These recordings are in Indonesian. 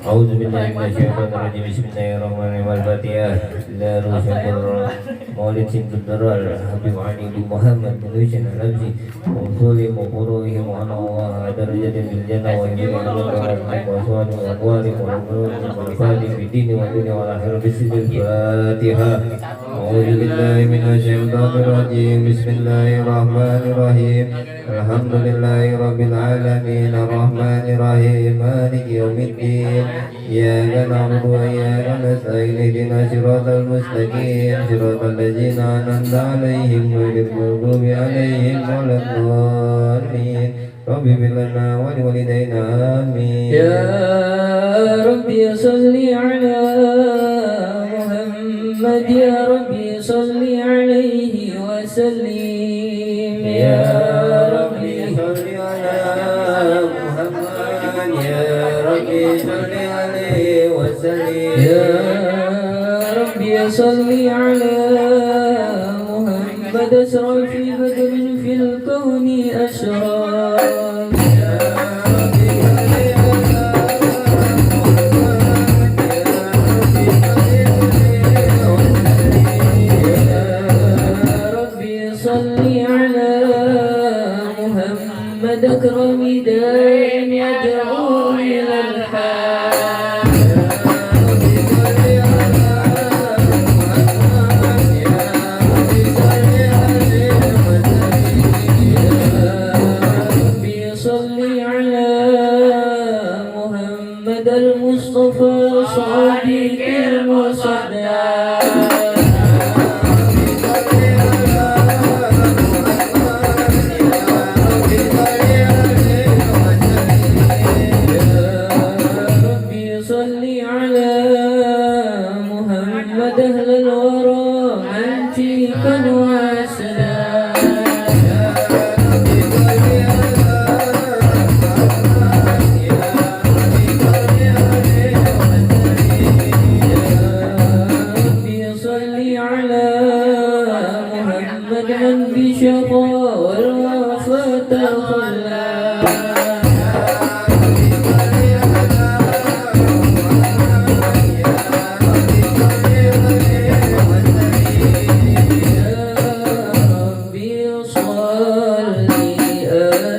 A'udzu billahi minasyaitonir rajim. Bismillahirrahmanirrahim. Al-Fatihah. La rusyadul Maulid Simdudral Habib Ali bin Muhammad Nulishan Al-Abzi wa usulim wa furuhihim wa anna Allah darajatin bil jannah wa yudhim wa aswani wa anwari wa ulum wa manfaati fi dini wa dunya wa akhirah. Bismillahirrahmanirrahim. A'udzu billahi minasyaitonir rajim. Bismillahirrahmanirrahim. Alhamdulillahi rabbil alamin. Ar-Rahmanir Rahim. Maliki yaumiddin. Iyyaka na'budu wa iyyaka nasta'in. Ihdinas siratal mustaqim. Siratal ladzina an'amta 'alaihim ghairil maghdubi 'alaihim waladdallin. Rabbi ighfir lana wa liwalidayna amin. Ya Rabbi salli ala Muhammad. Ya Rabbi salli alaihi wa sallim. Ya Rabbi صل على محمد أشرف بدر في الكون أشراف ربي صل على محمد أكرم داع يدعو إلى الحق ربي صل على محمد المصطفى صادق المصدق ربي صل على محمد أهل الورى منتقا وسلام ربي صل على محمد من بشقى والوفاة خلاه ربي صل على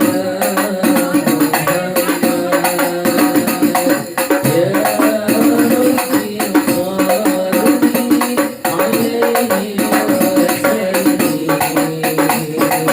محمد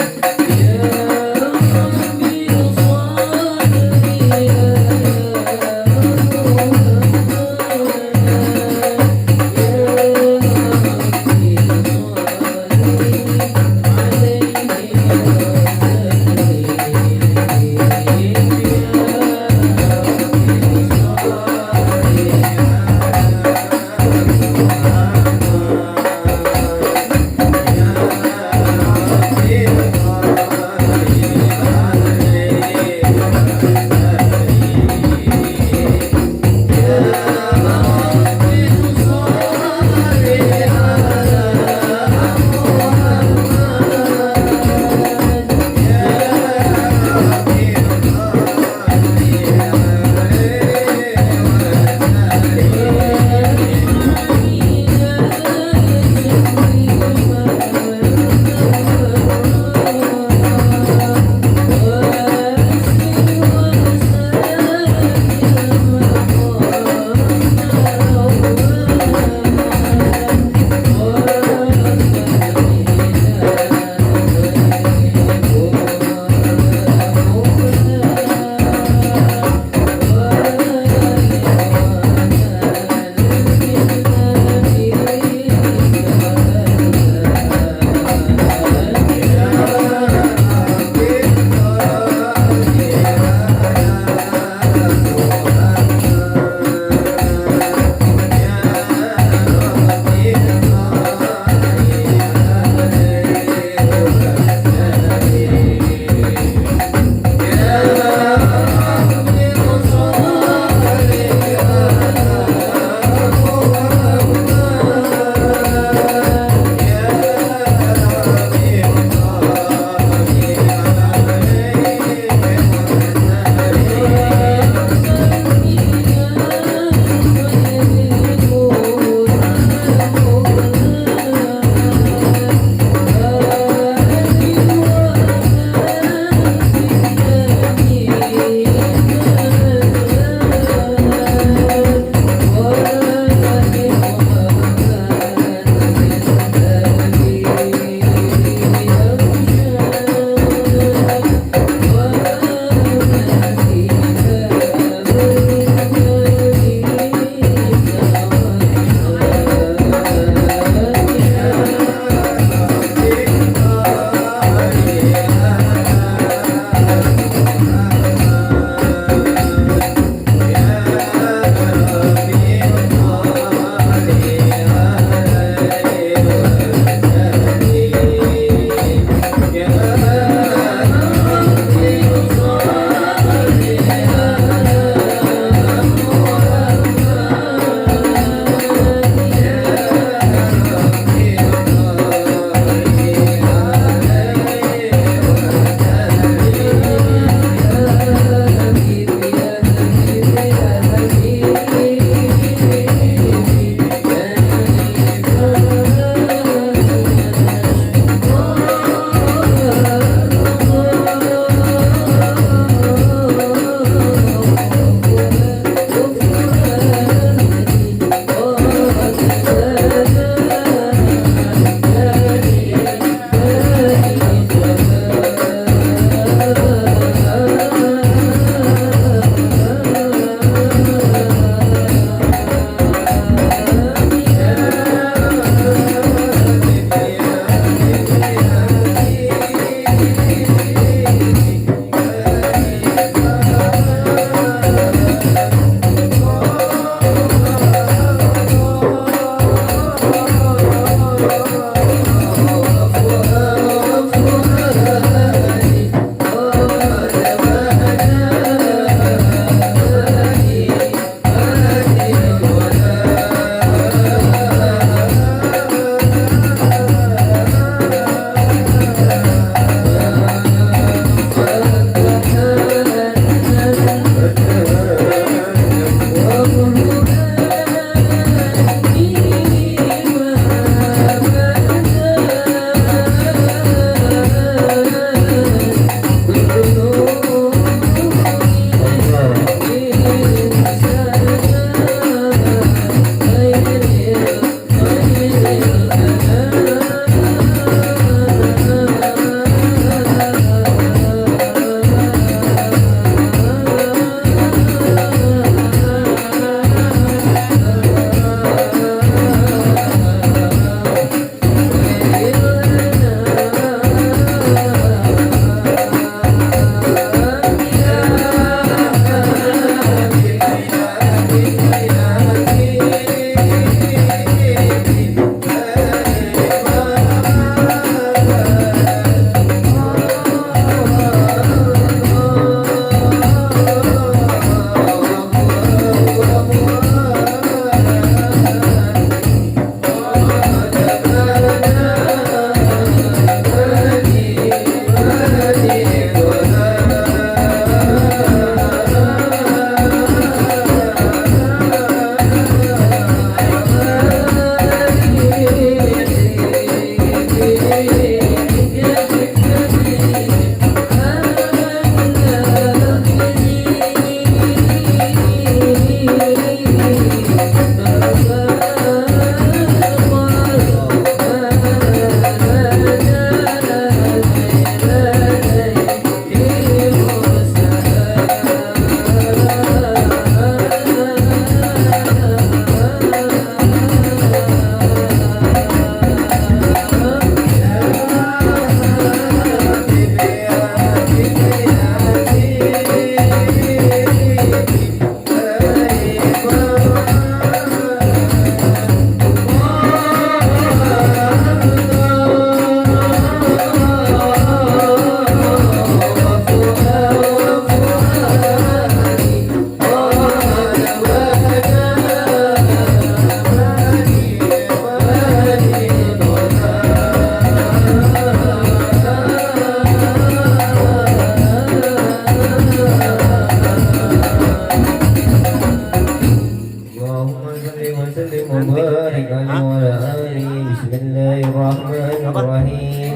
الله الرحمن الرحيم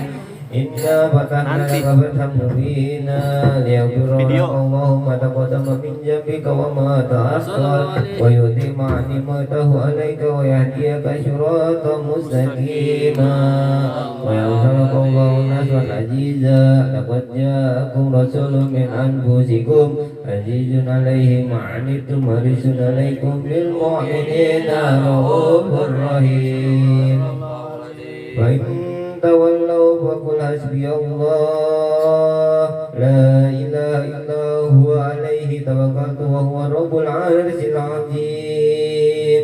إنا فتحنا لك فتحا مبينا ليغفر لك الله ما تقدم من ذنبك وما تأخر ويتم نعمته عليك ويهديك صراطا مستقيما وينصرك الله نصرا عزيزا لقد جاءكم رسول من أنفسكم عزيز عليه ما عنتم حريص عليكم بالمؤمنين رؤوف رحيم فإن تولوا فقل حسبي الله لا إله إلا هو عليه توكلت وهو رب العرش العظيم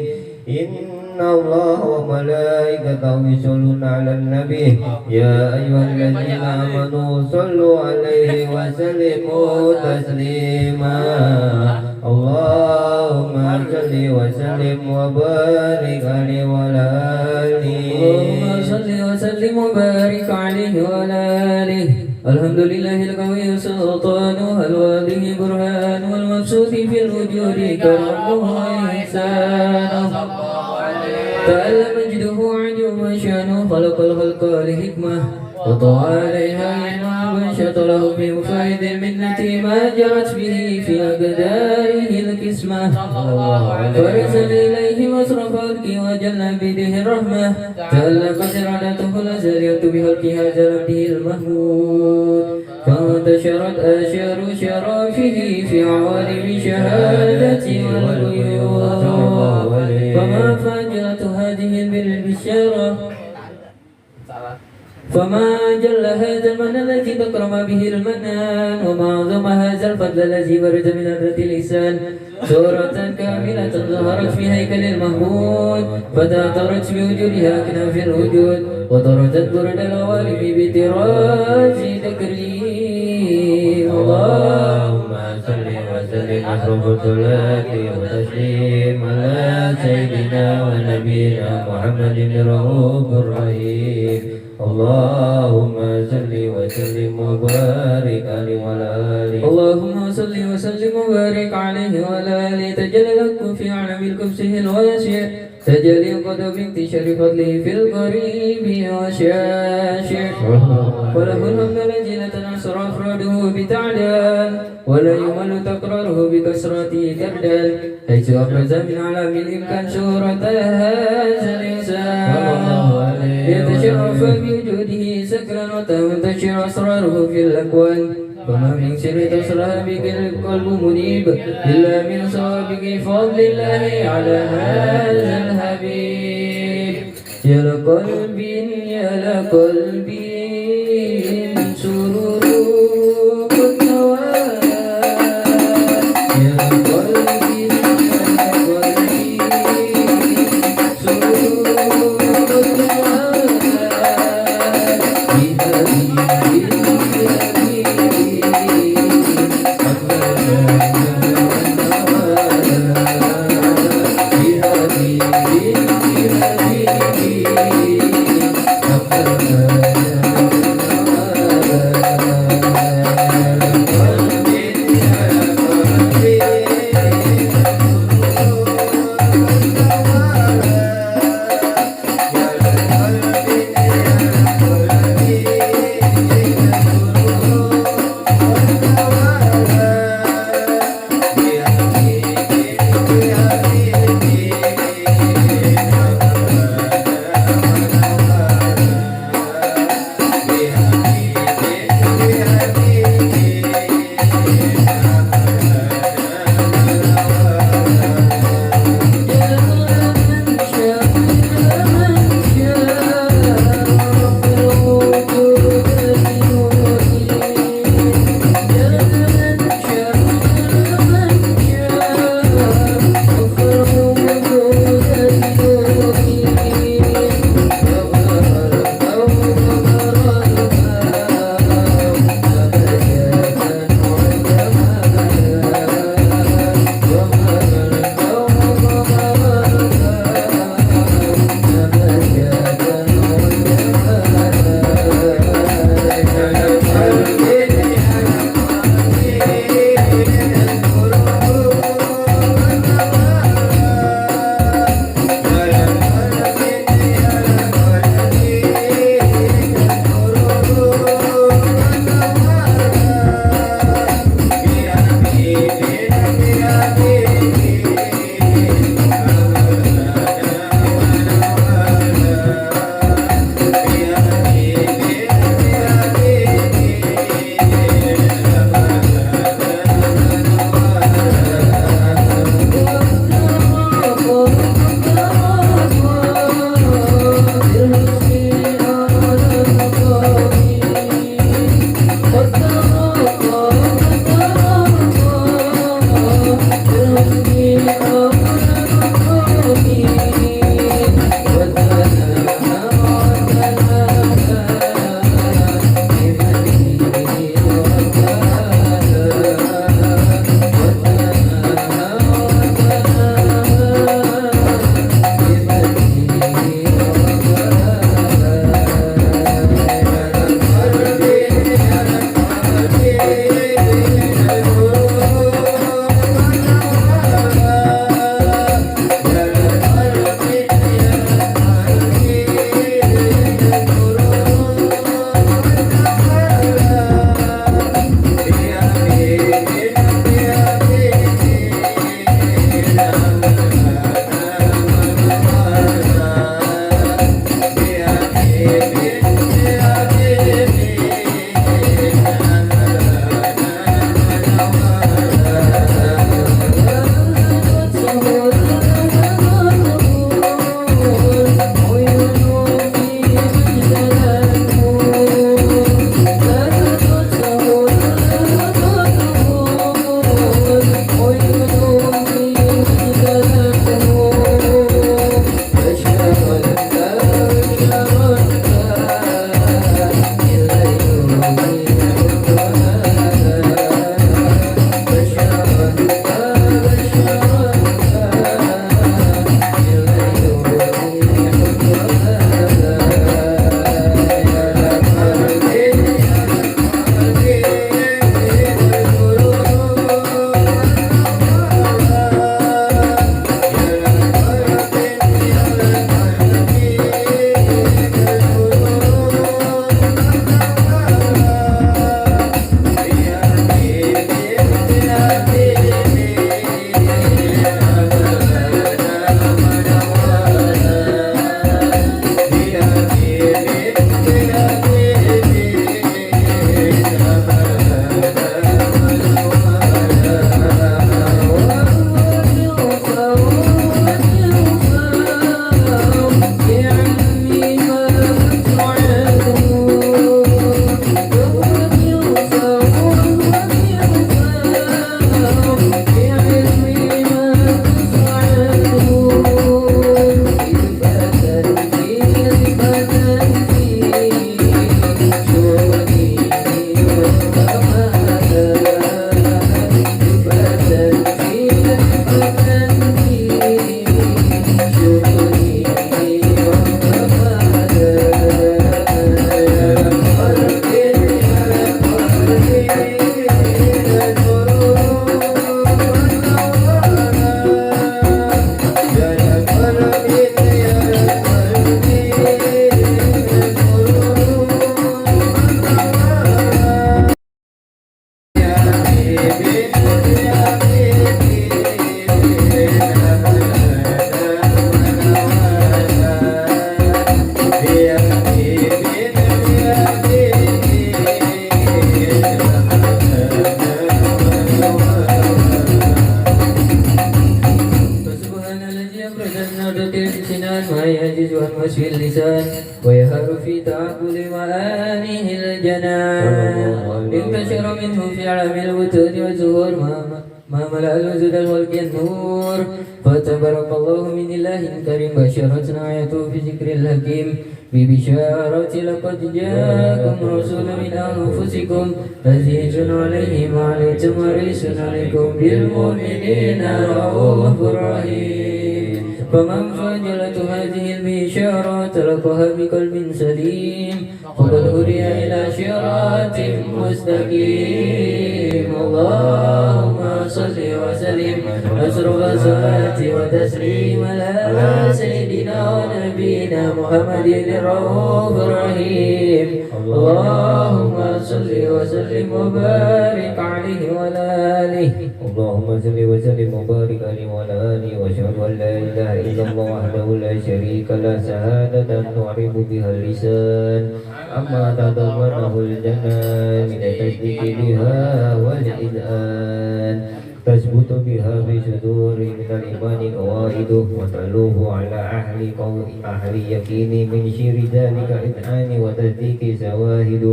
إن الله وملائكته يصلون على النبي يا أيها الذين آمنوا صلوا عليه وسلموا تسليما اللهم صل وسلم وبارك عليه وعلى اللهم آله صل وسلم وبارك عليه وعلى آله الحمد لله القوي سلطانه الواضح برهان والمبسوط في الوجود كرمه وإحسانه تعالى مجده عجب شانه خلق الخلق لحكمة وطاع عليها عينه وانشط له بمفايد المنة ما جرت به في أقداره القسمة فارسل إليه مصرف خلقه وجل بيده الرحمة تعلق سرادته الأزلية بخلقها جلده المحمود فانتشرت آشار شرافه في عوالم شهادته والغيوب فما فاجأت هذه بالبشارة فما جل هذا المنى الذي تكرم به المنان وما عظم هذا الفضل الذي برز من هدرة اللسان سورة كاملة ظهرت في هيكل المحمود فتأثرت بوجودها كناف الوجود وطردت برد العوالم بتراج تكريم اللهم صل وسلم أشرف الصلاة وتسليم على سيدنا ونبينا محمد الرؤوف الرحيم اللهم صل وسلم وبارك عليه وعلى آله اللهم صل وسلم وبارك عليه وعلى آله تجلى لك في علم الكبسه الواسع تجلي قد بانتشار فضله في القريب وشاشع وله الحمد الذي لا تنصر أفراده بتعداد ولا يمل تقراره بكسرته تردد حيث أبرز من علام الإمكان سورة هذا الإنسان يتشرف بوجوده سكرا وتنتشر أسراره في الأكوان وما من سر تصلها بك القلب منيب إلا من سوابق فضل الله على هذا الحبيب يا لقلبي يا لقلبي من سرور قد نوال يا لقلبي يا لقلبي سرور قد نوال بحبيبي في تعقل معانيه الجنان انتشر منه في علم الوجود والزهور ما ملأ الوجود الخلق النور فتبارك الله من الله كريم بشرتنا آياته في ذكر الحكيم ببشارة لقد جاءكم رسول من أنفسكم عزيز عليه ما عليتم حريص عليكم بالمؤمنين رؤوف رحيم فمن فجلت هذه البشارات لقها بقلب سليم فقد هدي إلى صراط مستقيم اللهم صل وسلم أشرف الصلاة وتسليم على سيدنا ونبينا محمد الرؤوف الرحيم اللهم صل وسلم وبارك عليه وعلى آله اللهم صل وسلم وبارك عليه وعلى آله وأشهد أن لا إله إلا الله وحده لا شريك له شهادة تعرف بها اللسان أما تضمنه الجنان من التصديق بها والإذعان تثبت بها في صدور من الإيمان قواعده وتلوه على أهل يقين من شر ذلك إذعان وتصديق شواهد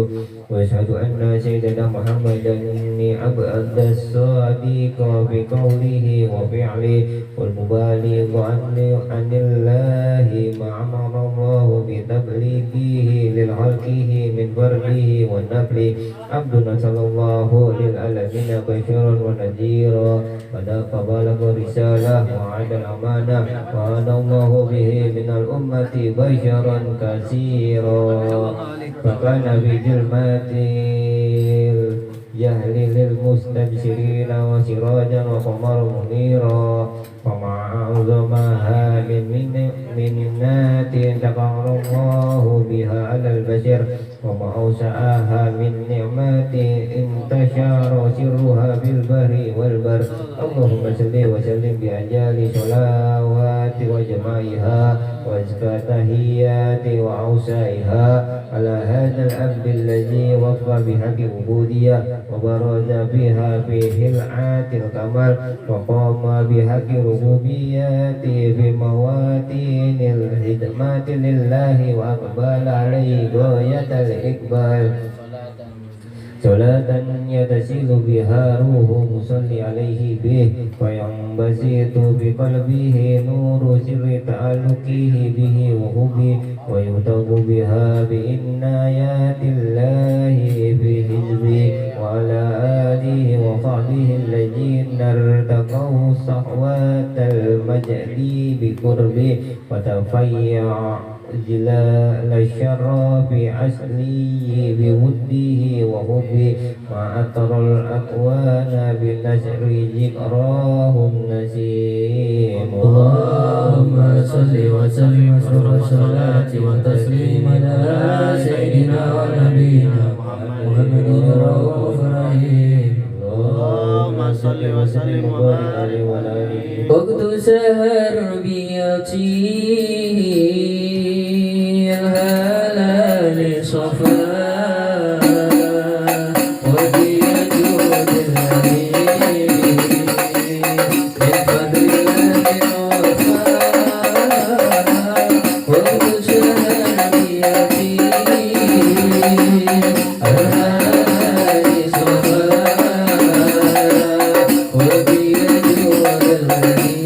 وأشهد أن سيدنا محمدا عبد الصادق بقوله وفعله والمبالغ عن الله ما أمر الله بتبليغه لخلقه من فرده والنفل عبدنا صلى الله للعالمين بشرا ونذيرا فبلغ الرسالة وعاد الأمانة وأنا الله به من الأمة بشرا كثيرا فكان بجلمات الجهل للمستبشرين وسراجا وقمر منيرا ومع أعظمها من منات تقر الله بها على البشر وما أوسعها من نعمات انتشر سرها بالبر والبر اللهم صل وسلم بأجل صلوات وجمائها وأزكى تحيات وأوسعها على هذا العبد الذي وفى بحق عبودية وبرز بها في هلعات الكمال وقام بحق ربوبية في مواتين الخدمات لله وأقبل عليه غاية الإقبال صلاة يتسيل بها روح مصلي عليه به وينبسط بقلبه نور سر تعلقه به وحبه ويطغ بها بإنايات الله بحزبه وعلى آله وصحبه الذين ارتقوا صحوات المجد بقربه وتفيع جلال الشرف أصلي بوده وحبه ما أطر الأكوان بنشر ذكراه النسيم اللهم صل وسلم أشرف الصلاة وتسليم على سيدنا ونبينا محمد الرؤوف الرحيم اللهم صل وسلم وبارك عليه وعلى آله وقت سهر بيتي الهلال صفا وبيجود الأمين من فضل الله وفا وقت سهر بيتي الهلال صفا وبيجود الأمين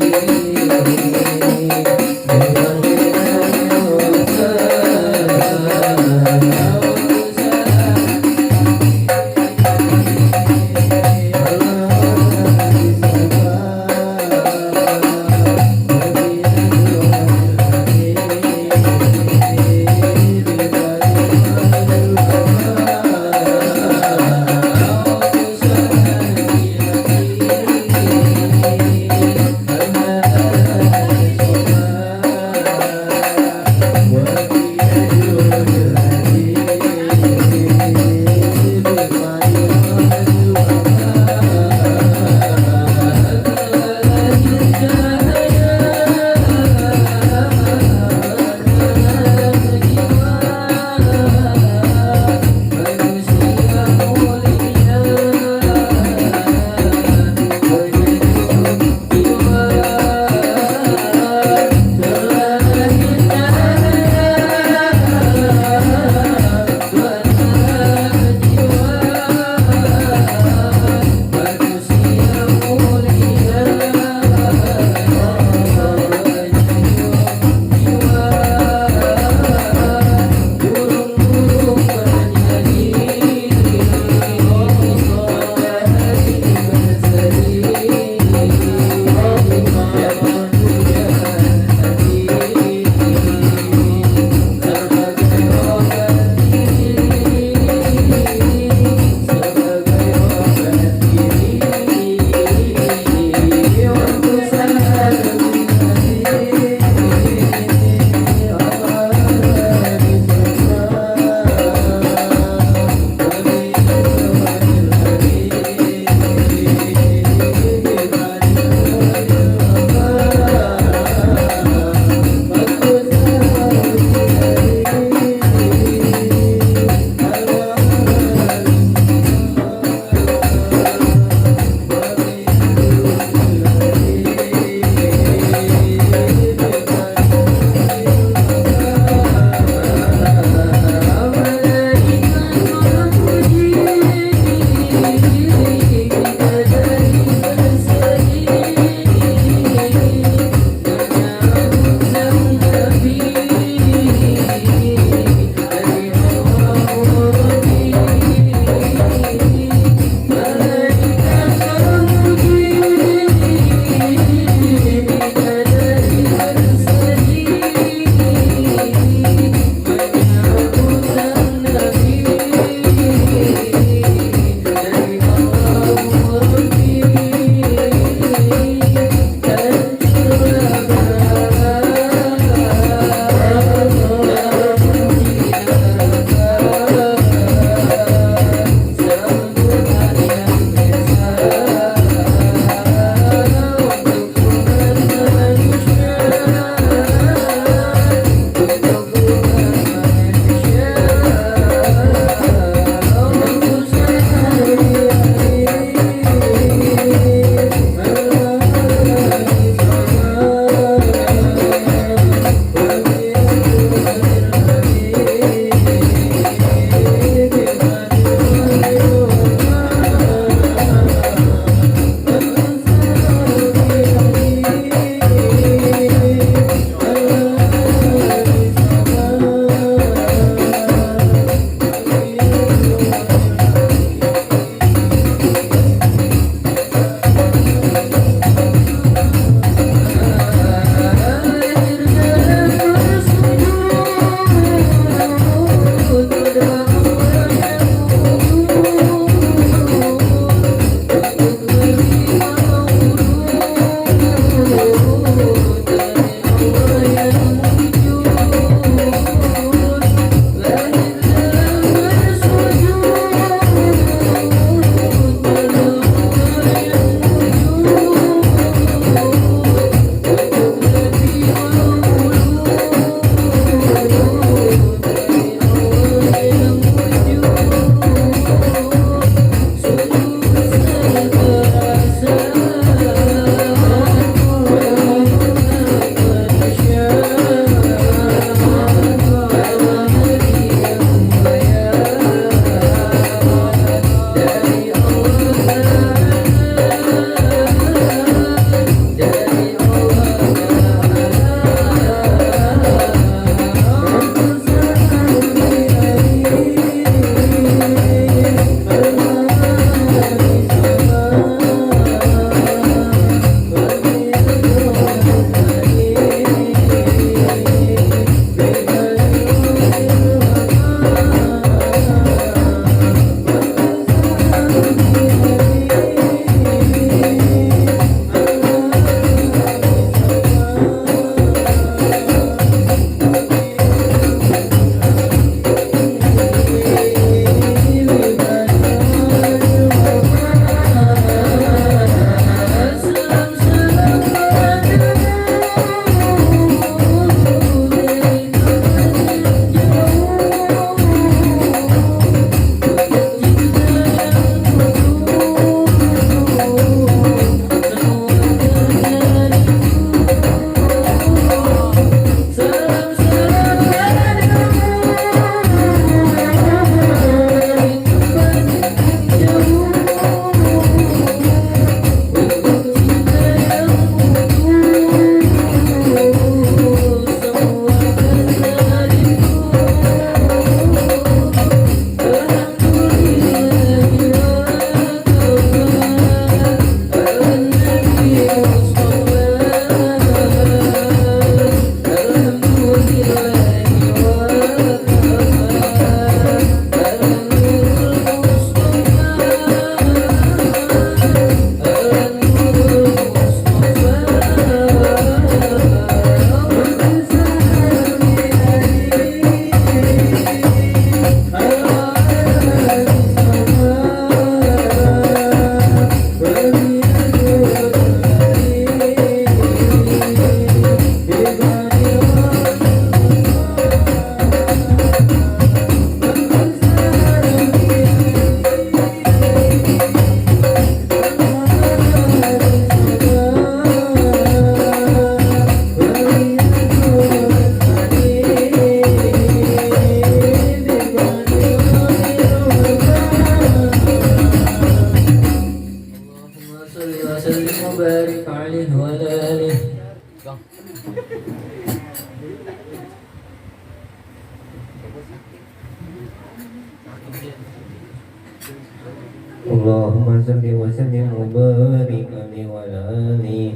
اللهم صل وسلم وبارك عليه وعلى آله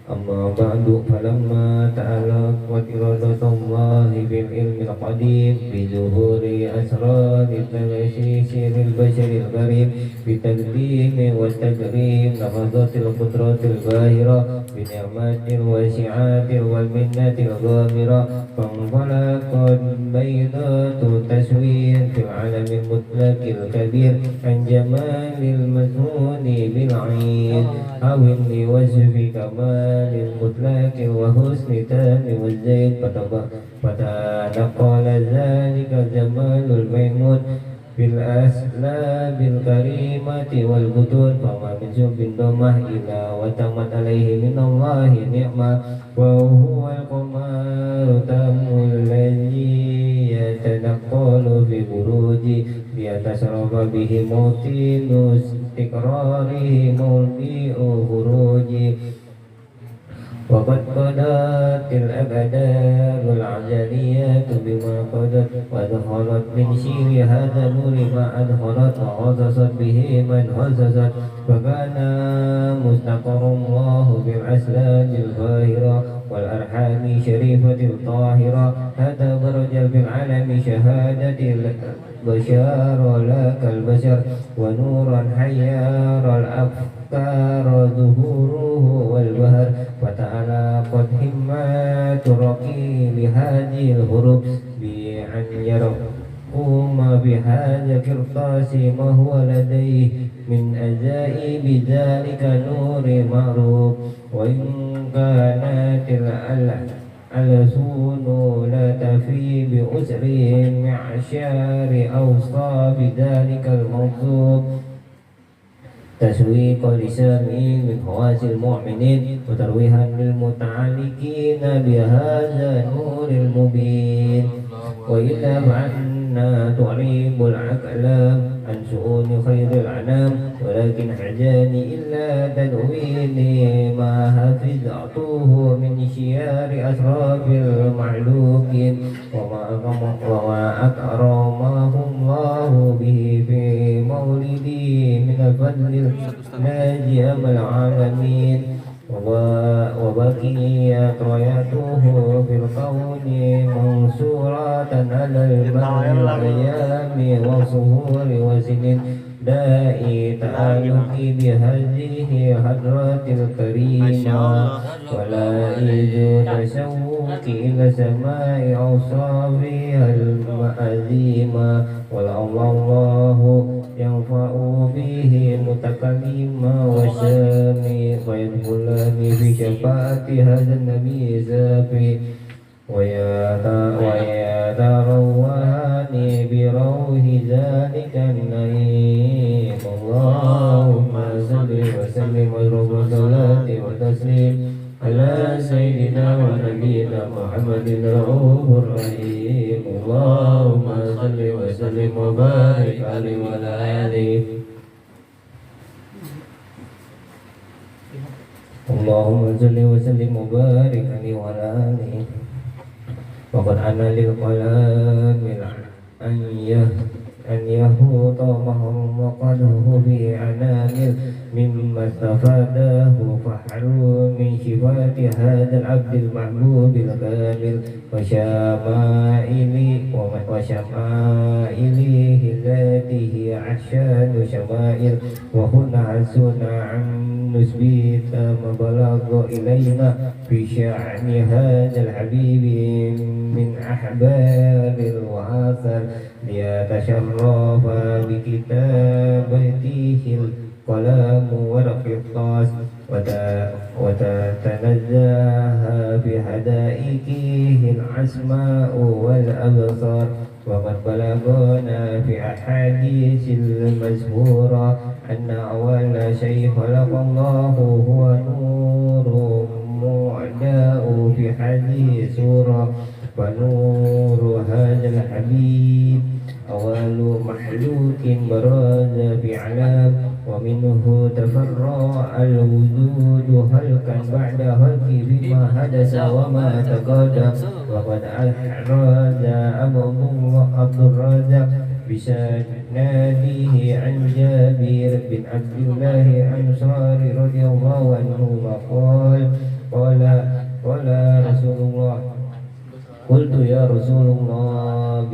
أما بعد فلما تعلقت إرادة الله بالعلم القديم بظهور أسرار تغشيشر البشر الكريم بالتقديم والتكريم نفضت القدرة الباهرة بنعمات الواسعات والمنة الغامرة فانطلقت بيضاء تسوير في العالم المطلق الكبير عن جمال المسنون بالعين أو لوصف كمال المطلق وحسن تام والزين فتنقل ذلك الجمال الميمون في الأسلاب الكريمة والبطون فما من شوف ضمه إلا وتمت عليه من الله نعمة وهو القمر تام الذي يتنقل في بروجه ليتشرف به موطن استقراره موضع خروجه وقد قضت الأبدان العجليات بما قضت وأدخلت من شير هذا النور ما أدخلت وغصصت به من غصصت فكان مستقر الله بالأسلام الظاهرة والأرحام الشريفة الطاهرة هذا برج بالعالم شهادة البشر لك البشر ونورا حيار الأفكار ظهوره والبهر وتعالى قد همات رقي لهذه الغروب بأن يرقوم بهذا القرطاس ما هو لديه من أجائب ذلك نور معروف وإن كانت الألسون لا تفي بأسر معشار أوصاف ذلك الموصوف تسويق لسامي من خواص المؤمنين وترويها للمتعلقين بهذا النور المبين وإلا فعنا تعريب الأقلام عن شؤون خير الأنام ولكن حجاني إلا تدويني ما حفظته من شيار أسراف المعلوكين وما أكرمه الله به في مولدي من الفضل الناجي أم العالمين وبقيت راياته في الكون منصورة على المر الأيام والصهور وسنين دائي تعلقي بهذه الحضرة الكريمة ولا إيجو تشوقي إلى سماء أوصافها المأزيمة الله ينفع به متكلما وشامي ويدخلني في شفاعة هذا النبي زافي ويتروهني بروح ذلك النعيم اللهم صل وسلم وارحم صلاة وتسليم على سيدنا ونبينا محمد الرؤوف الرحيم اللهم صل وسلم وبارك عليه وعلى آله اللهم صل وسلم وبارك عليه وعلى آله وقد أنا للقلم أن يهوط مقده بأنامل مما استفاده فحلوا من شفاة هذا العبد المحبوب الكامل وشمائله ذاته عشان شمائل وهنا حسنا عن نثبت ما بلغ إلينا في شأن هذا الحبيب من أحباب الوآثر ليتشرف بكتابته القلم والقرطاس وتتنزه بحدائقه الأسماء والأبصار وقد بلغنا في أحاديث المشهورة أن أول شيء خلق الله هو نور معداء في هذه السورة فنور هذا الحبيب أول مخلوق برز بعلام ومنه تفرع الوجود هلكا بعد هلك بما حدث وما تقدم وقد أحرز عبد الرزاق بسناده عن جابر بن عبد الله الأنصاري رضي الله عنهما قال رسول الله قلت يا رسول الله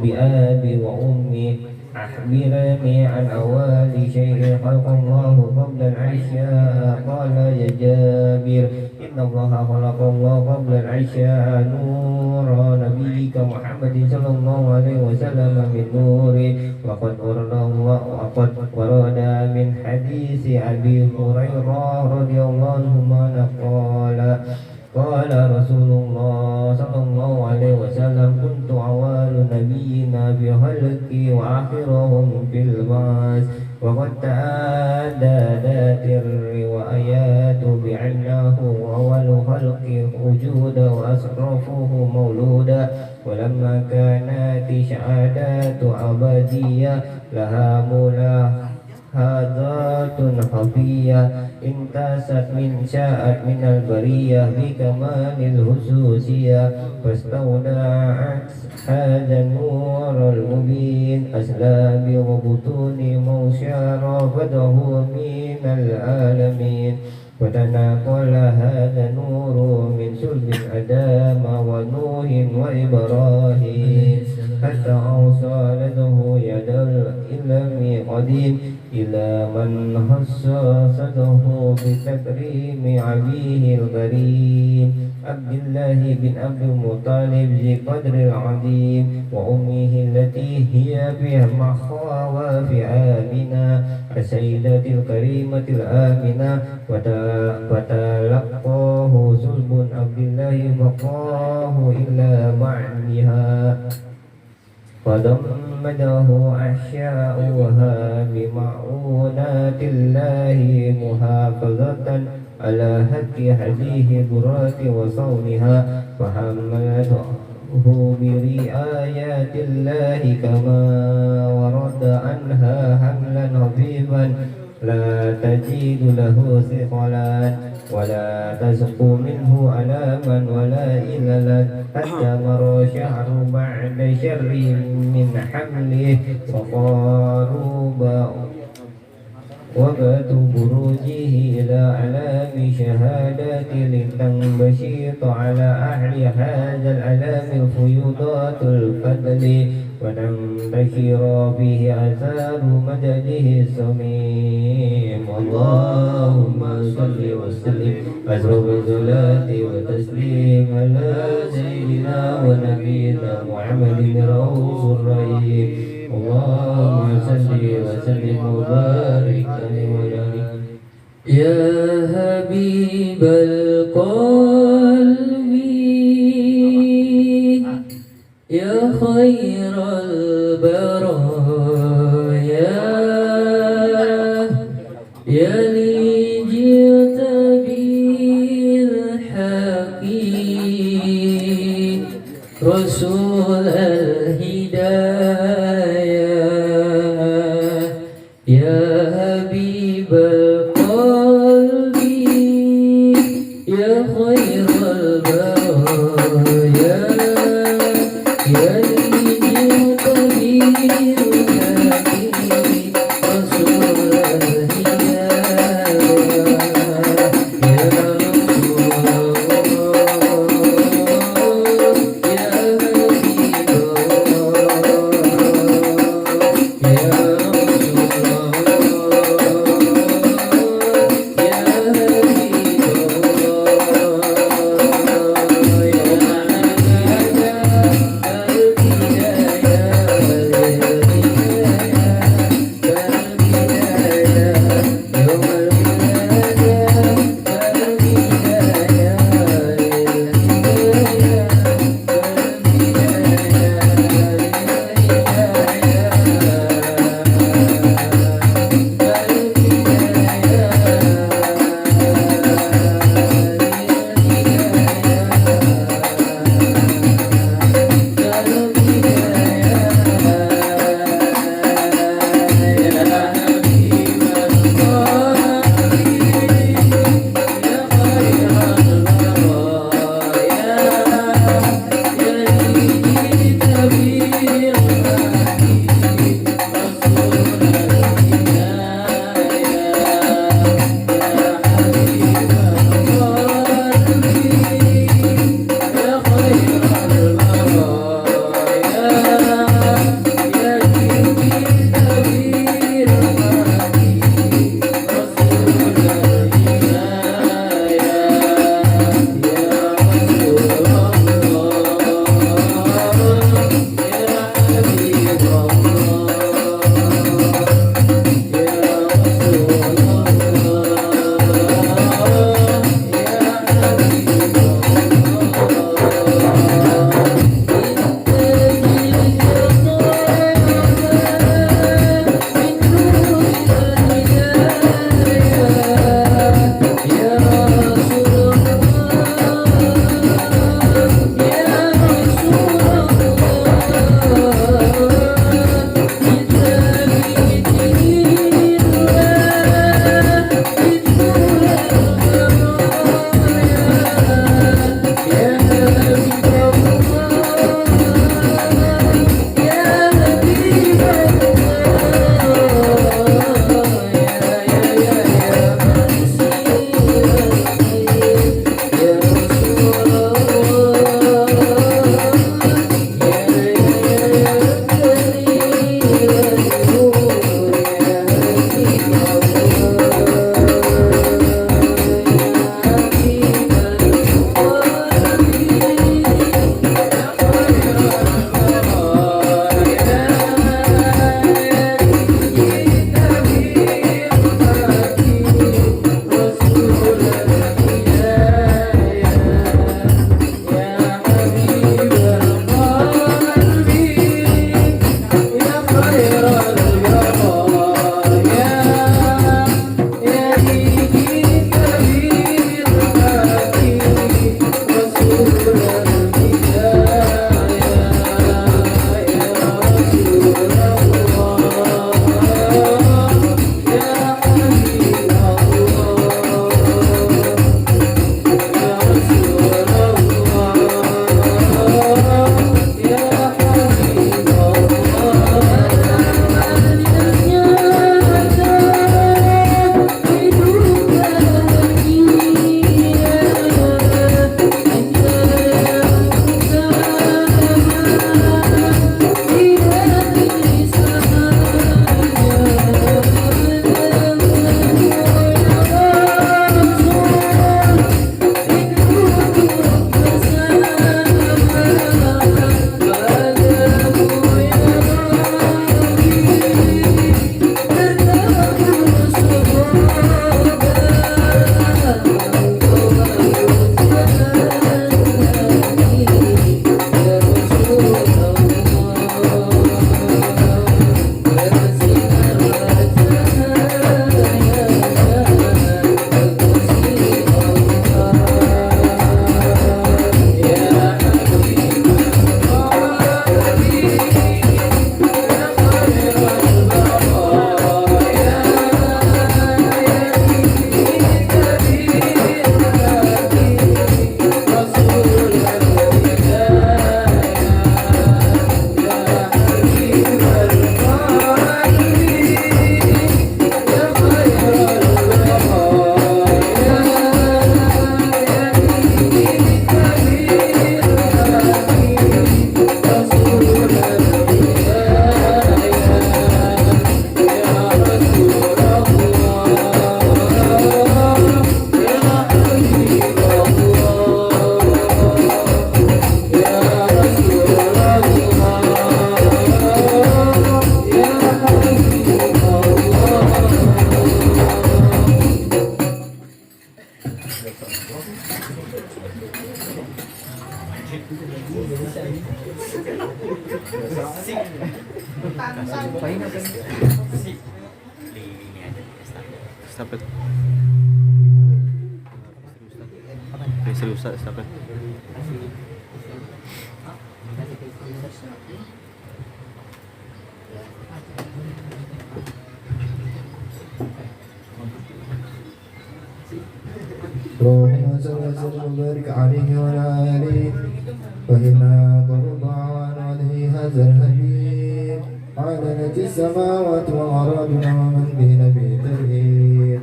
بأبي وأمي أخبرني عن أول شيء خلق الله قبل العشاء قال يا جابر إن الله خلق الله قبل العشاء نور نبيك محمد صلى الله عليه وسلم من نوره وقد ورد من حديث أبي هريرة رضي الله عنه قال رسول الله صلى الله عليه وسلم كنت أول نبينا بخلقي وآخرهم في البعث وقد تعددت الروايات بأنه أول خلق وجودا وأشرفه مولودا ولما كانت شهادات أبدية لها ملاحظات خفية انتست من شاءت من البرية بكمال الخصوصية فاستودعت هذا النور المبين أسلاب وبطون مشرفته من العالمين فتناقل هذا النور من سلب آدم ونوح وإبراهيم حتى أوصلته يد العلم قديم إلى من خصصته بتكريم أبيه الكريم عبد الله بن عبد المطلب ذي قدر العظيم وأمه التي هي بها مخاوف آمنة السيدة الكريمة الآمنة فتلقاه صلب عبد الله فقاه إلى معنها فضمده أحشاؤها بمعونات الله محافظة على حق هذه البرات وصونها فحملته برعاية الله كما ورد عنها حملا خفيفا لا تجد له ثقلا ولا تسق منه ألاما ولا إللا حتى مر شهر بعد شر من حمله وقارب وقت بروجه إلى أعلام شهادات لتنبشط على أهل هذا العلام الفيوضات الفضل وتنتشر فيه آثار مدده السميم اللهم صل وسلم أشرف الصلاة وتسليم على سيدنا ونبينا محمد رؤوف الرحيم اللهم صل وسلم وبارك عليه وعلى يا حبيب القلب يا خير البرايا يا لي جئت بالحق رسول الهداية يا حبيب القلب يا خير البرايا يا لي جئت بالحق رسول الهداية يا رسول الله يا حبيب الله يا رسول الله Estafet. Serius Ustaz, estafet. اللهم صل وسلم وبارك عليه وعلى آله فإنا برضعان عليه هذا الحبيب علنت السماوات والأرض ومن بين بترهيب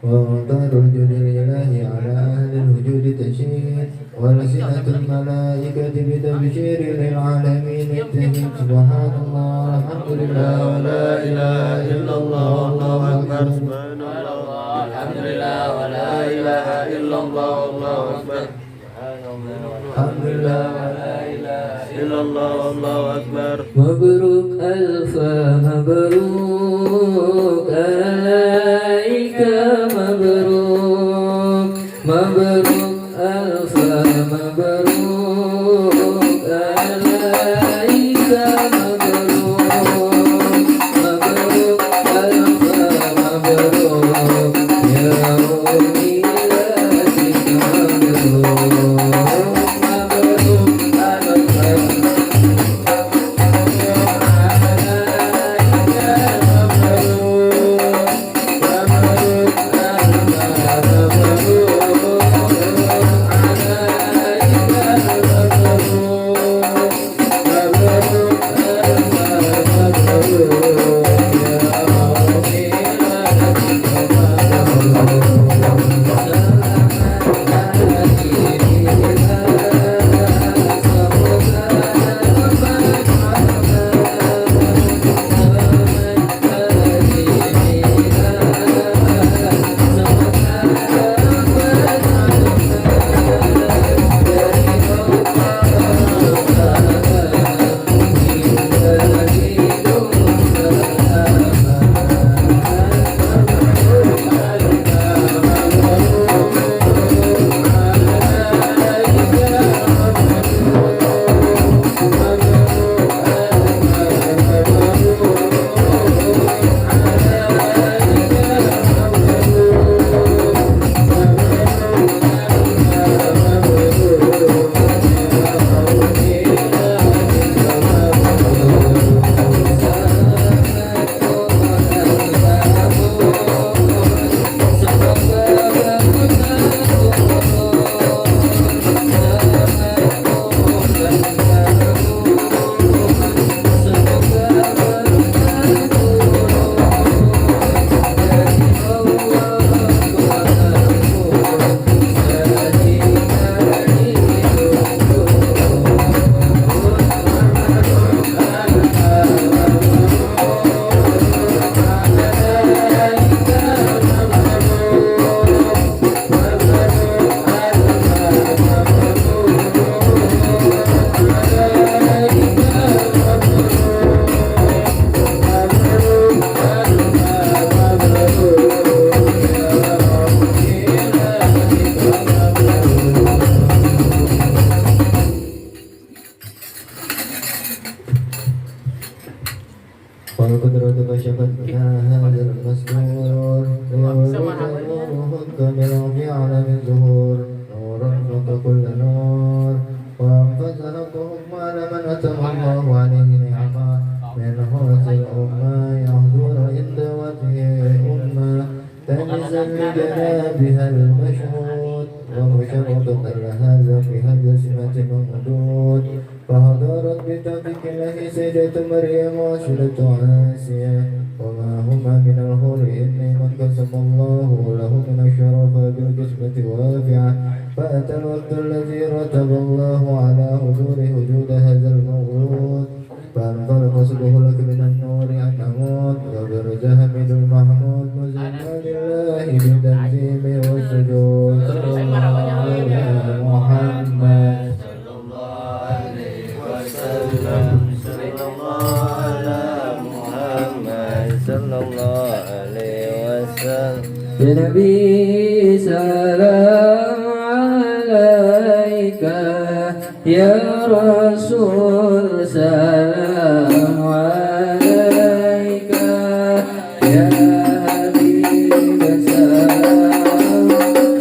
وأمطار الجود الإله على أهل الوجود تشهيد ولسنة الملائكة بتبشير للعالمين التهيب سبحان الله الحمد لله ولا إله إلا الله والله أكبر سبحان الله الحمد لله ولا إله إلا الله والله أكبر الحمد لله ولا إلا الله والله أكبر. مبروك ألف مبروك عليك مبروك مبروك ألف مبروك عليك مبروك مبروك ألف مبروك يا وليدتك مبروك مبروك ألف والقدرة كشفت هذا المستور نور كامل في عالم الظهور نور فوق كل نور وأنفذ حقهم على من أتم الله عليه نعما من حوث الأمة يحضر عند وجهه أمة تنزل بجنابها المشهود ومشرقة لهذا في هذا سمة ممدود فحضرت بتوفيق الله سيدة مريم وسيدة آسيا وما هما من الحور إني من قسم الله له من الشرف بالقسمة وافعة فأتى الوقت الذي رتب الله على حضور وجود هذا المولود فانطلق صدق لك من النور أن أموت وبرزه من المحمود مزمى لله بالتنزيم والسجود صلى الله على محمد صلى الله عليه وسلم صلى الله على محمد صلى الله عليه وسلم يا نبي سلام عليك يا رسول سلام عليك يا حبيب سلام عليك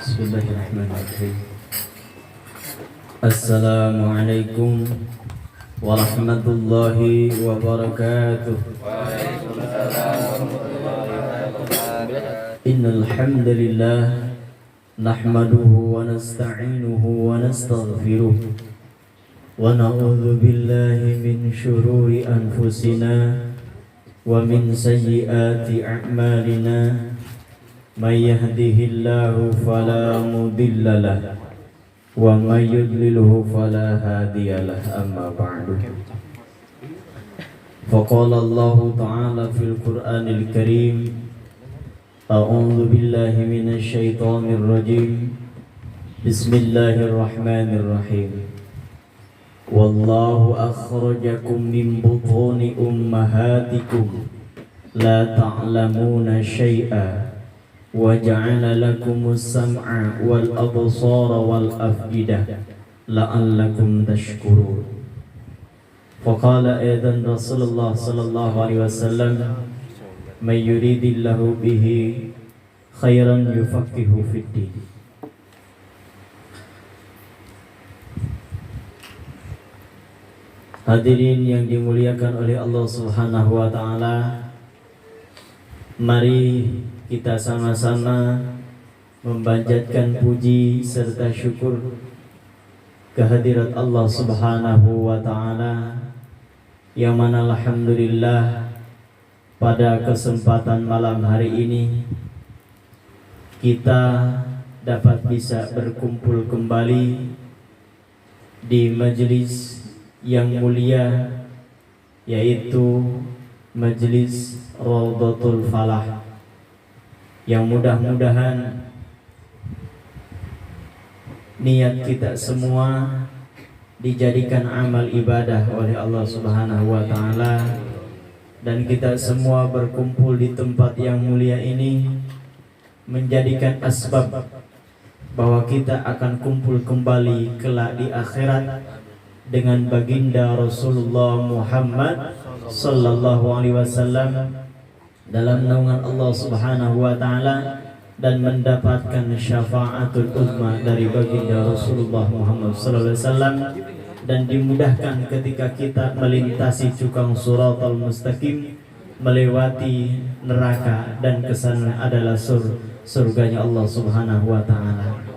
Bismillahirrahmanirrahim. Assalamualaikum warahmatullahi wabarakatuh. Innal hamdalillah nahmaduhu wa nasta'inuhu wa nastaghfiruh wa na'udzu billahi min shururi anfusina wa min sayyiati a'malina. May yahdihillahu fala mudilla lahu wa may yudlilhu fala hadiyalah. Amma ba'du. Faqala Allah ta'ala fil Qur'anil Karim, a'udzu billahi minasy syaithanir rajim. Bismillahirrahmanirrahim. Wallahu akhrajakum min butuni ummahatikum la ta'lamuna syai'a wa ja'ala lakumus sam'a wal absara wal af'idah la'allakum tashkurun. Faqala aidan Rasulullah sallallahu alaihi wasallam, may yuridillahu bihi khairan yufaqihu fid din. Hadirin yang dimuliakan oleh Allah Subhanahu wa taala, mari kita sama-sama memanjatkan puji serta syukur kehadirat Allah Subhanahu wa taala, yang mana alhamdulillah pada kesempatan malam hari ini kita dapat bisa berkumpul kembali di majelis yang mulia, yaitu majelis Raudhatul Falah, yang mudah-mudahan niat kita semua dijadikan amal ibadah oleh Allah Subhanahu wa taala, dan kita semua berkumpul di tempat yang mulia ini menjadikan asbab bahwa kita akan kumpul kembali kelak di akhirat dengan baginda Rasulullah Muhammad sallallahu alaihi wasallam dalam naungan Allah Subhanahu wa taala, dan mendapatkan syafaatul uzma dari baginda Rasulullah Muhammad sallallahu alaihi wasallam, dan dimudahkan ketika kita melintasi cukang siratal mustaqim, melewati neraka, dan kesana adalah surganya Allah Subhanahu wa taala.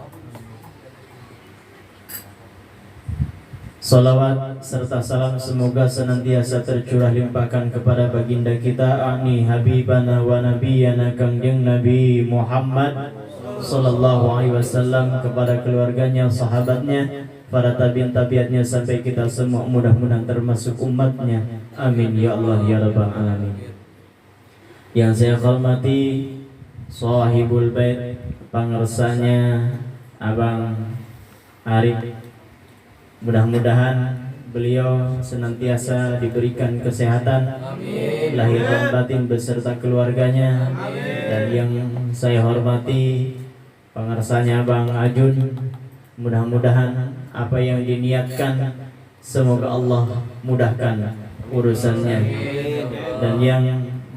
Salawat serta salam semoga senantiasa tercurah limpahkan kepada baginda kita ani habibana wa nabiyana kangjeng Nabi Muhammad sallallahu alaihi wasallam, kepada keluarganya, sahabatnya, para tabi'in tabi'atnya, sampai kita semua mudah-mudahan termasuk umatnya. Amin ya Allah ya rabbal alamin. Yang saya hormati sahibul bait, pangersanya Abang Arif, mudah-mudahan beliau senantiasa diberikan kesehatan, amin, lahir dan batin beserta keluarganya. Amin. Dan yang saya hormati pangersanya Bang Ajun, mudah-mudahan apa yang diniatkan semoga Allah mudahkan urusannya. Amin. Dan yang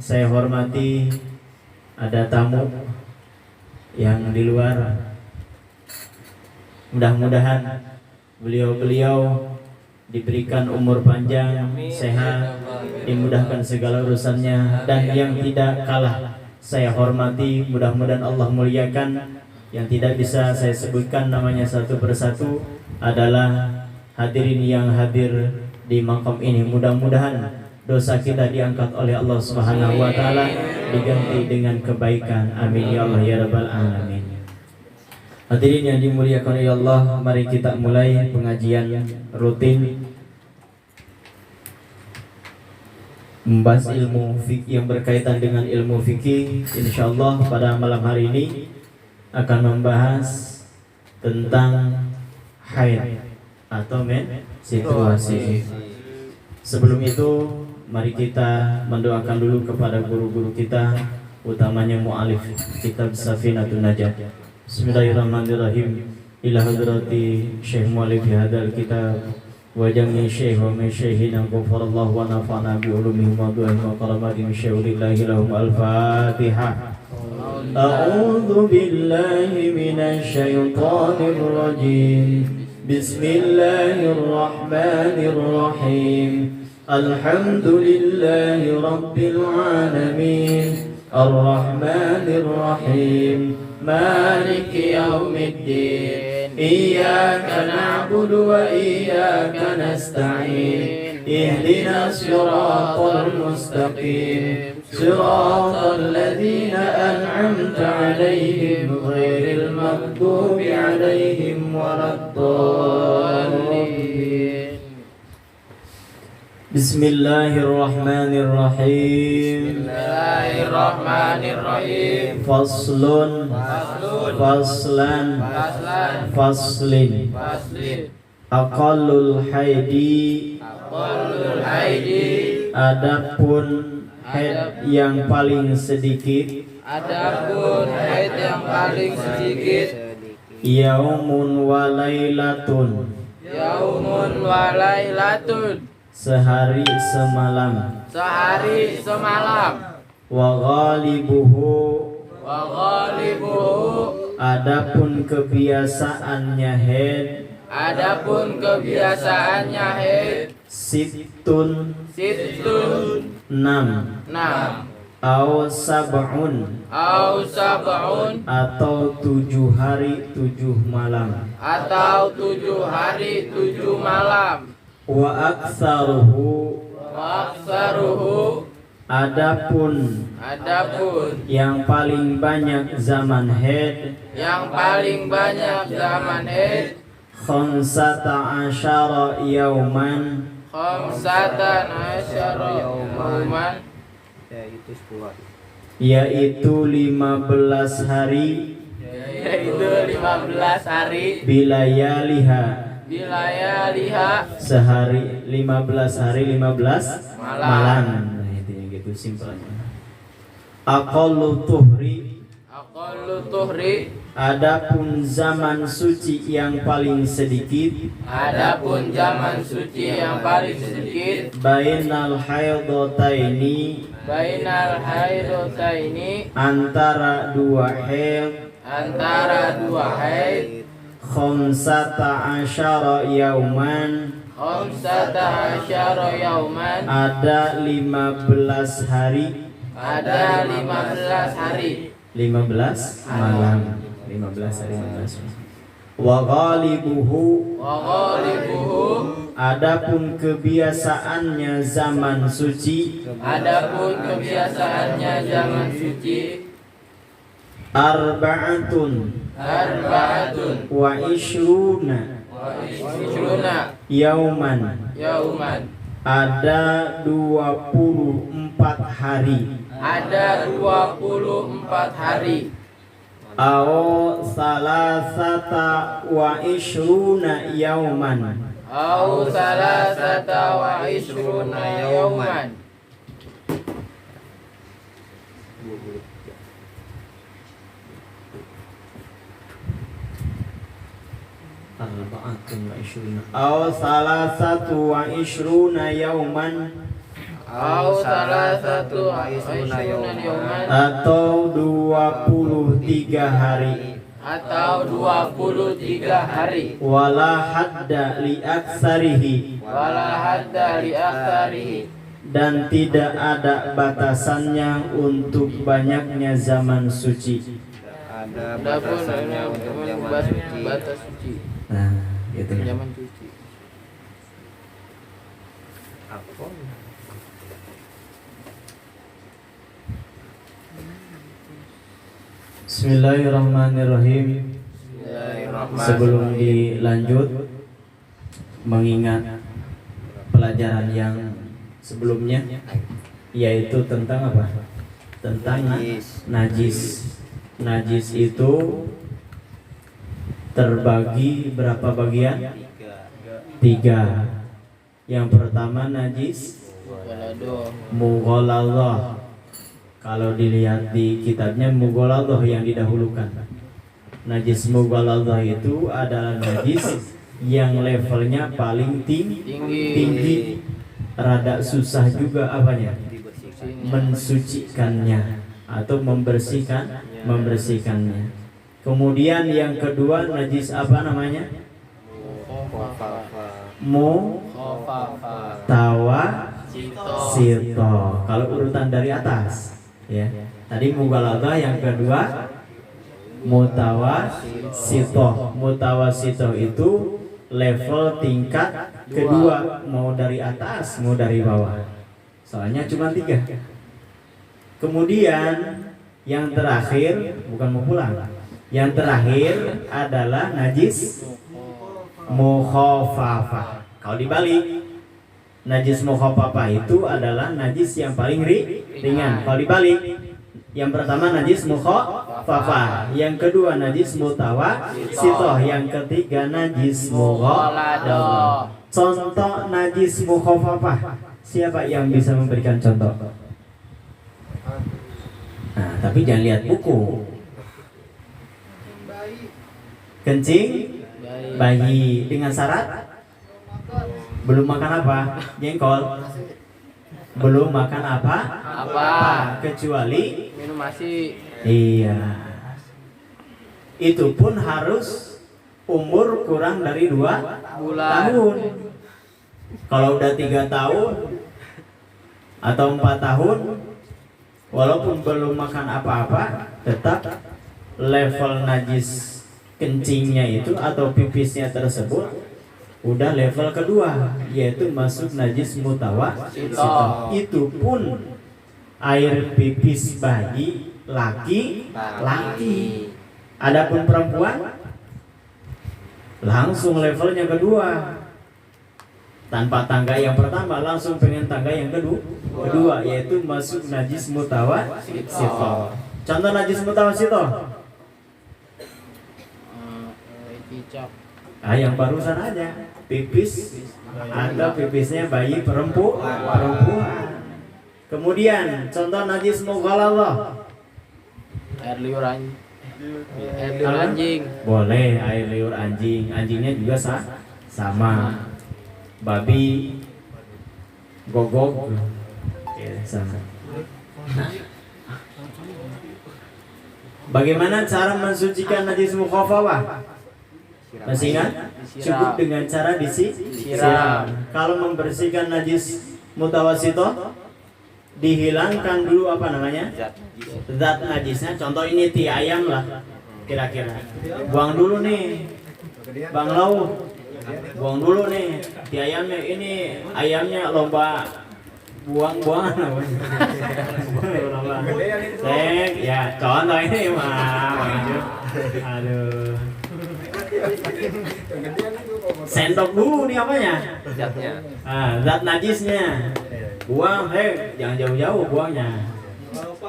saya hormati ada tamu yang di luar, mudah-mudahan beliau diberikan umur panjang, sehat, dimudahkan segala urusannya. Dan yang tidak kalah saya hormati, mudah-mudahan Allah muliakan, yang tidak bisa saya sebutkan namanya satu persatu, adalah hadirin yang hadir di makam ini. Mudah-mudahan dosa kita diangkat oleh Allah Subhanahu wa taala, diganti dengan kebaikan. Amin ya Allah ya rabbal alamin. Hadirin yang dimuliakan oleh Allah, mari kita mulai pengajian rutin membahas ilmu fikih yang berkaitan dengan ilmu fikih. Insyaallah pada malam hari ini akan membahas tentang haid atau menstruasi. Sebelum itu mari kita mendoakan dulu kepada guru-guru kita, utamanya mu'alif kitab Safinatun Najah. Bismillahirrahmanirrahim. Ila hadrati Syekh mu'alif hadal kitab wa jami syekh wa min syekhina ghafarallahu wa nafa'na bi ulumihim wa du'ahim wa karamatihim syaulillahi lahum al-fatihah. A'udzu billahi minasy syaithanir rajim. Bismillahirrahmanirrahim. Alhamdulillahi rabbil alamin. Ar-Rahmanir Rahim. Maliki yaumiddin. Iyyaka na'budu wa iyyaka nasta'in. Ihdinas siratal mustaqim. Siratal ladzina an'amta 'alaihim ghairil maghdubi 'alaihim waladdallin. Bismillahirrahmanirrahim. Bismillahirrahmanirrahim. Faslun. Faslan. Faslin. Aqallul haidi. Adapun haid yang paling sedikit. Yaumun wa lailatun. Sehari semalam. Wa ghalibuhu. Adapun kebiasaannya haid. Sittun. 6. Au sab'un. Atau 7 hari 7 malam. Wa aktsaruhu. Adapun yang paling banyak zaman haid. Khamsata asyara yauman. Yaitu 15 hari. Bilayaliha. Sehari 15 hari 15 malam. Nah, intinya gitu simpelnya. Aqallu tuhri. Adapun zaman suci yang paling sedikit. Bainal haidataini. Antara dua haid. Khamsata asyara yauman. Ada 15 hari. 15 malam. 15 hari 15. Wa ghalibuhu. Adapun kebiasaannya zaman suci. Arba'atun. Wa ishruna. Yauman. Ada 24 hari. Au salasata wa ishruna yauman. Au salasatu wa ishruna yauman. Atau 23 hari. Wala hadda li aksarihi. Dan tidak ada batasannya untuk banyaknya zaman suci. Ada batasannya untuk zaman suci. Nah, gitu. Bismillahirrahmanirrahim. Sebelum dilanjut, mengingat pelajaran yang sebelumnya, yaitu tentang apa? Tentang najis. Najis itu terbagi berapa bagian? 3. Yang pertama najis mughaladhah. Kalau dilihat di kitabnya mughaladhah yang didahulukan. Najis mughaladhah itu adalah najis yang levelnya paling tinggi. Rada susah juga apanya? Mensucikannya atau membersihkannya. Kemudian yang kedua najis apa namanya? Mutawasito. Kalau urutan dari atas, ya. Tadi mughaladhah, yang kedua mutawasito. Mutawasito itu level tingkat kedua, mau dari atas mau dari bawah. Soalnya cuma 3. Kemudian yang terakhir, bukan mau pulang. Yang terakhir adalah najis mukhafafah. Kalau dibalik, najis mukhafafah itu adalah najis yang paling ringan. Kalau dibalik, yang pertama najis mukhafafah, yang kedua najis mutawasitoh, yang ketiga najis mughaladhah. Contoh najis mukhafafah, siapa yang bisa memberikan contoh? Nah, tapi jangan lihat buku. Kencing bayi dengan syarat belum makan apa? Jengkol. Belum makan apa? Kecuali minum ASI. Iya. Itu pun harus umur kurang dari 2 tahun. Kalau udah 3 tahun atau 4 tahun, walaupun belum makan apa-apa, tetap level najis kencingnya itu atau pipisnya tersebut udah level kedua, yaitu masuk najis mutawasito. Itu pun air pipis bayi laki. Adapun perempuan langsung levelnya kedua. Tanpa tangga yang pertama, langsung pengen tangga yang kedua, yaitu masuk najis mutawasito. Contoh najis mutawasito. Yang barusan aja, pipis atau pipisnya bayi perempuan. Kemudian contoh najis mughaladhah. Air liur anjing. Boleh air liur anjing. Anjingnya juga sama. Babi, gogok, sama. Bagaimana cara mensucikan najis mukhafafah? Masih ingat? Cukup dengan cara disiram. Kalau membersihkan najis mutawasito, dihilangkan dulu apa namanya? Zat najisnya. Contoh ini ti ayam lah, kira-kira. Buang dulu nih, Bang Lau. Buang dulu nih ti ayamnya. Ini ayamnya lomba buang-buangan apa? Ya contoh ini mah. Aduh. Sendok dulu nih apanya? Zat najisnya. Buang, jangan jauh-jauh buangnya.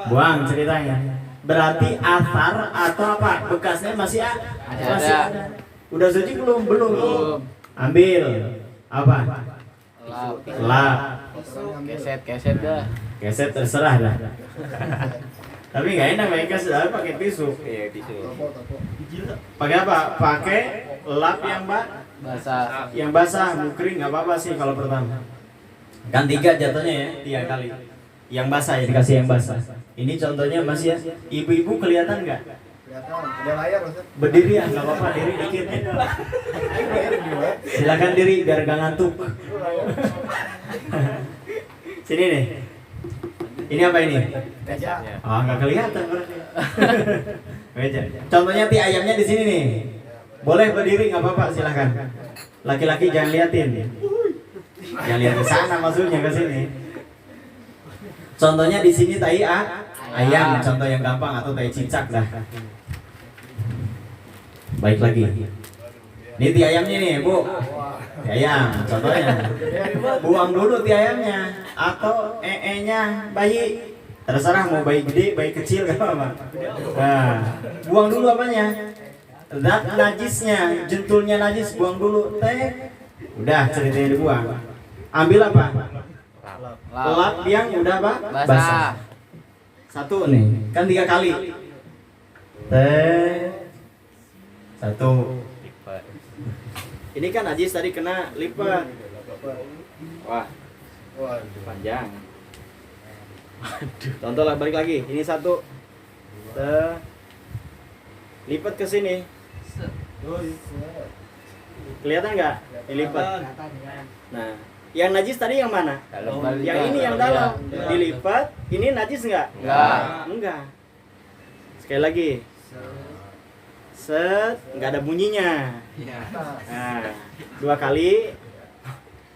Buang ceritanya. Berarti asar atau apa? Bekasnya masih ada. Udah suci belum? Belum. Ambil apa? Lap. Keset dah. Keset terserah dah. Tapi nggak enak mereka sudah pakai tisu. Iya, tisu. Pakai apa? Pakai lap yang Basah. yang basah, mukring nggak apa-apa sih kalau pertama. Kan 3 jatuhnya ya, 3 kali. Yang basah ya dikasih yang basah. Ini contohnya masih ya. Ibu-ibu kelihatan nggak? Kelihatan, ada layar Ustaz. Berdiri ya, nggak apa-apa, diri dikit. Silakan diri biar gak ngantuk. Sini nih. Ini apa ini? Meja. Oh, nggak kelihatan berarti. Meja. Contohnya ti ayamnya di sini nih. Boleh berdiri nggak apa-apa, silakan. Laki-laki jangan liatin. Jangan lihat ke sana, maksudnya ke sini. Contohnya di sini tai ayam, contoh yang gampang, atau tai cicak dah. Baik lagi. Ini ti ayamnya nih, Bu. Ti ayam, contohnya. Buang dulu ti ayamnya atau nya bayi. Terserah mau bayi gede, bayi kecil gak apa-apa. Nah, buang dulu apanya? Zat najisnya, jentulnya najis buang dulu. Udah ceritanya dibuang. Ambil apa? Lap yang udah apa? Basah. Satu nih, kan 3 kali. Satu. Ini kan najis tadi kena lipat. Wah, panjang. Contoh lah, balik lagi. Ini satu. Lipat ke sini. Kelihatan nggak? Dilipat. Nah, yang najis tadi yang mana? Yang ini yang dalam. Dilipat. Ini najis nggak? Enggak. Sekali lagi. Set, nggak ada bunyinya. Nah, 2 kali.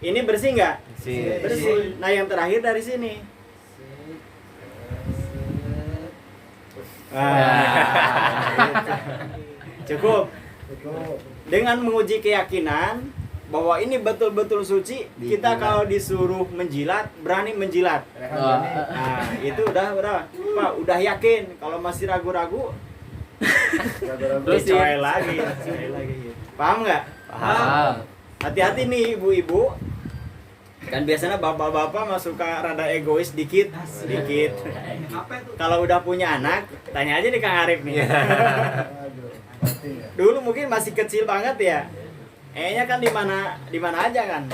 Ini bersih nggak? Bersih. Nah, yang terakhir dari sini. Cukup. Dengan menguji keyakinan bahwa ini betul-betul suci, kita kalau disuruh menjilat, berani menjilat. Nah, itu udah Pak, yakin. Kalau masih ragu-ragu, coy lagi. Paham nggak? Paham. Hati-hati nih ibu-ibu. Kan biasanya bapak-bapak mah suka rada egois sedikit. Kalau udah punya anak, tanya aja nih Kang Arif nih. Dulu mungkin masih kecil banget ya. Nya kan di mana aja kan.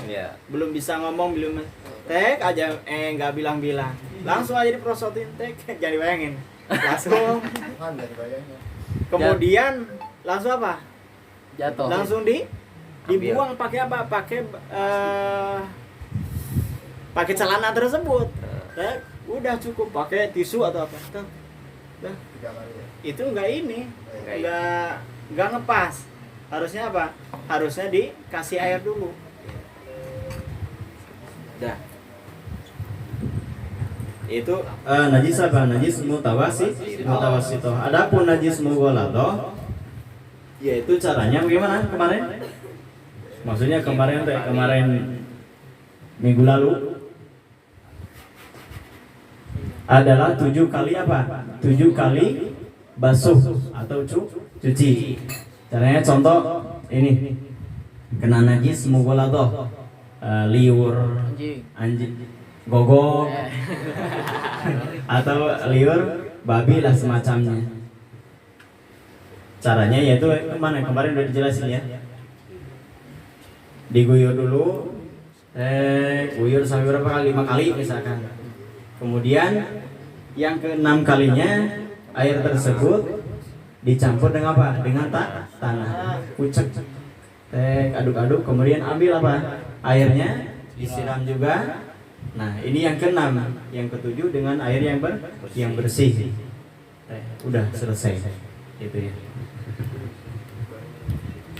Belum bisa ngomong, belum tek aja nggak bilang-bilang. Langsung aja diprosotin, tek jangan dibayangin. Langsung. Kemudian langsung apa? Jatuh. Langsung dibuang pakai apa? Pakai celana tersebut. Udah cukup pakai tisu atau apa. Udah. Itu enggak ngepas. Harusnya apa? Harusnya dikasih air dulu. Dah. Itu najis apa? Najis mutawasito. Adapun najis mughalladhah, yaitu caranya bagaimana kemarin? Maksudnya kemarin minggu lalu adalah 7 kali apa? 7 kali basuh atau cuci. Caranya contoh ini, kena najis mughalladhah, liur anjing, gogok atau liur babi lah semacamnya. Caranya yaitu kemarin udah dijelasin ya. Diguyur dulu, guyur sampai berapa kali? 5 kali misalkan. Kemudian yang ke-6 kalinya air tersebut dicampur dengan apa? Dengan tanah. Kucek. Aduk-aduk, kemudian ambil apa? Airnya disiram juga. Nah, ini yang ke-6, yang ke-7 dengan air yang bersih. Udah selesai. Gitu ya.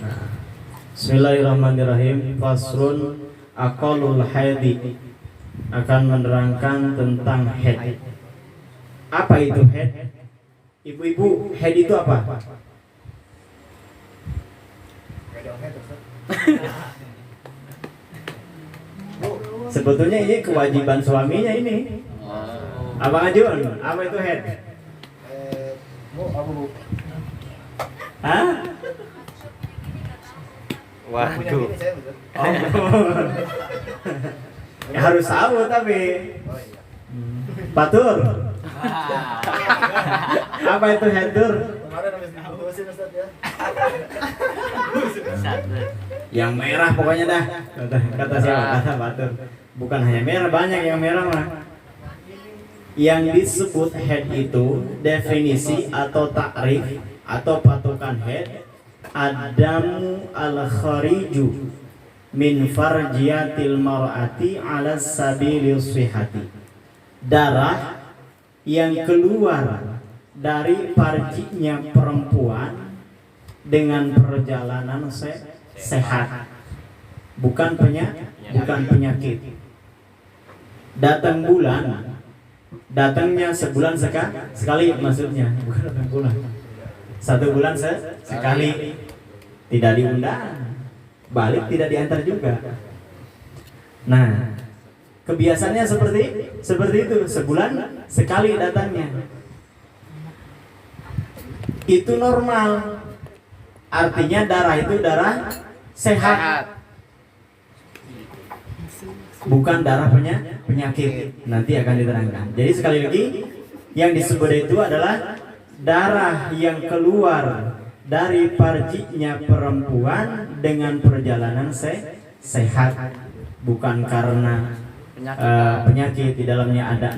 Nah, Bismillahirrahmanirrahim. Fasrun aqallul haidi, akan menerangkan tentang haid. Apa itu haid? Ibu-ibu, haid itu apa? Sebetulnya ini kewajiban suaminya ini. Abang Ajun, apa itu haid? Hah? Waduh. Ya harus tahu tapi. Patur. Apa itu hadur? Yang merah pokoknya dah. Kata siapa? Kata Patur. Bukan hanya merah, banyak yang merah mah. Yang disebut haid itu definisi atau takrif atau patokan haid, adamu al-khariju min farjiyatil mar'ati ala sabili shihhati. Darah yang keluar dari farjinya perempuan dengan perjalanan sehat, bukan penyakit. Datang bulan, datangnya sebulan sekali maksudnya, bukan datang bulan. 1 bulan sekali, tidak diundang. balik tidak diantar juga. Nah, kebiasaannya seperti itu, sebulan sekali datangnya. Itu normal. Artinya darah itu darah sehat. Bukan darah penyakit. Nanti akan diterangkan. Jadi sekali lagi, yang disebut itu adalah darah yang keluar dari parjinya perempuan dengan perjalanan sehat, bukan karena penyakit. Di dalamnya ada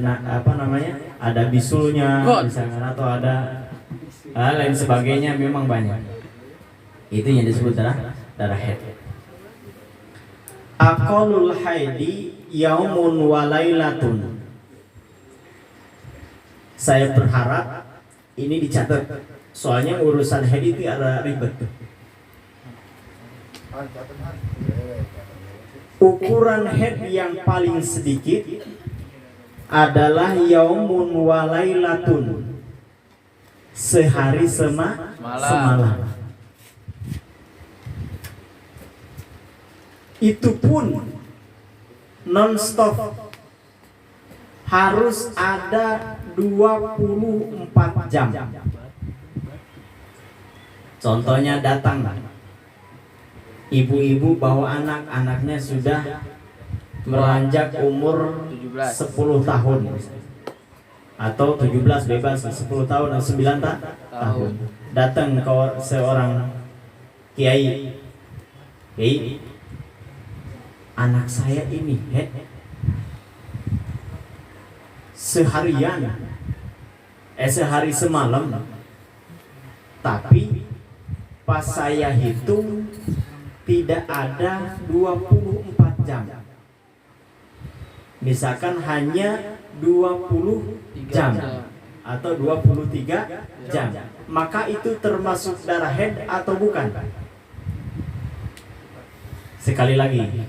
ada bisulnya misalkan, atau ada lain sebagainya, memang banyak. Itu yang disebut darah haid. Aqallul haidi yaumun wa lailatun. Saya berharap ini dicatat, soalnya urusan haid itu ada ribet. Ukuran haid yang paling sedikit adalah yaumun wa lailatun, sehari semalam. Itu pun non-stop, harus ada 24 jam. Contohnya datang ibu-ibu bawa anak-anaknya sudah beranjak umur 10 tahun atau 17, bebas 10 tahun atau 9 tahun. Datang ke seorang kiai, anak saya ini sehari semalam, tapi pas saya hitung tidak ada 24 jam. Misalkan hanya 20 jam atau 23 jam, maka itu termasuk darah haid atau bukan? Sekali lagi,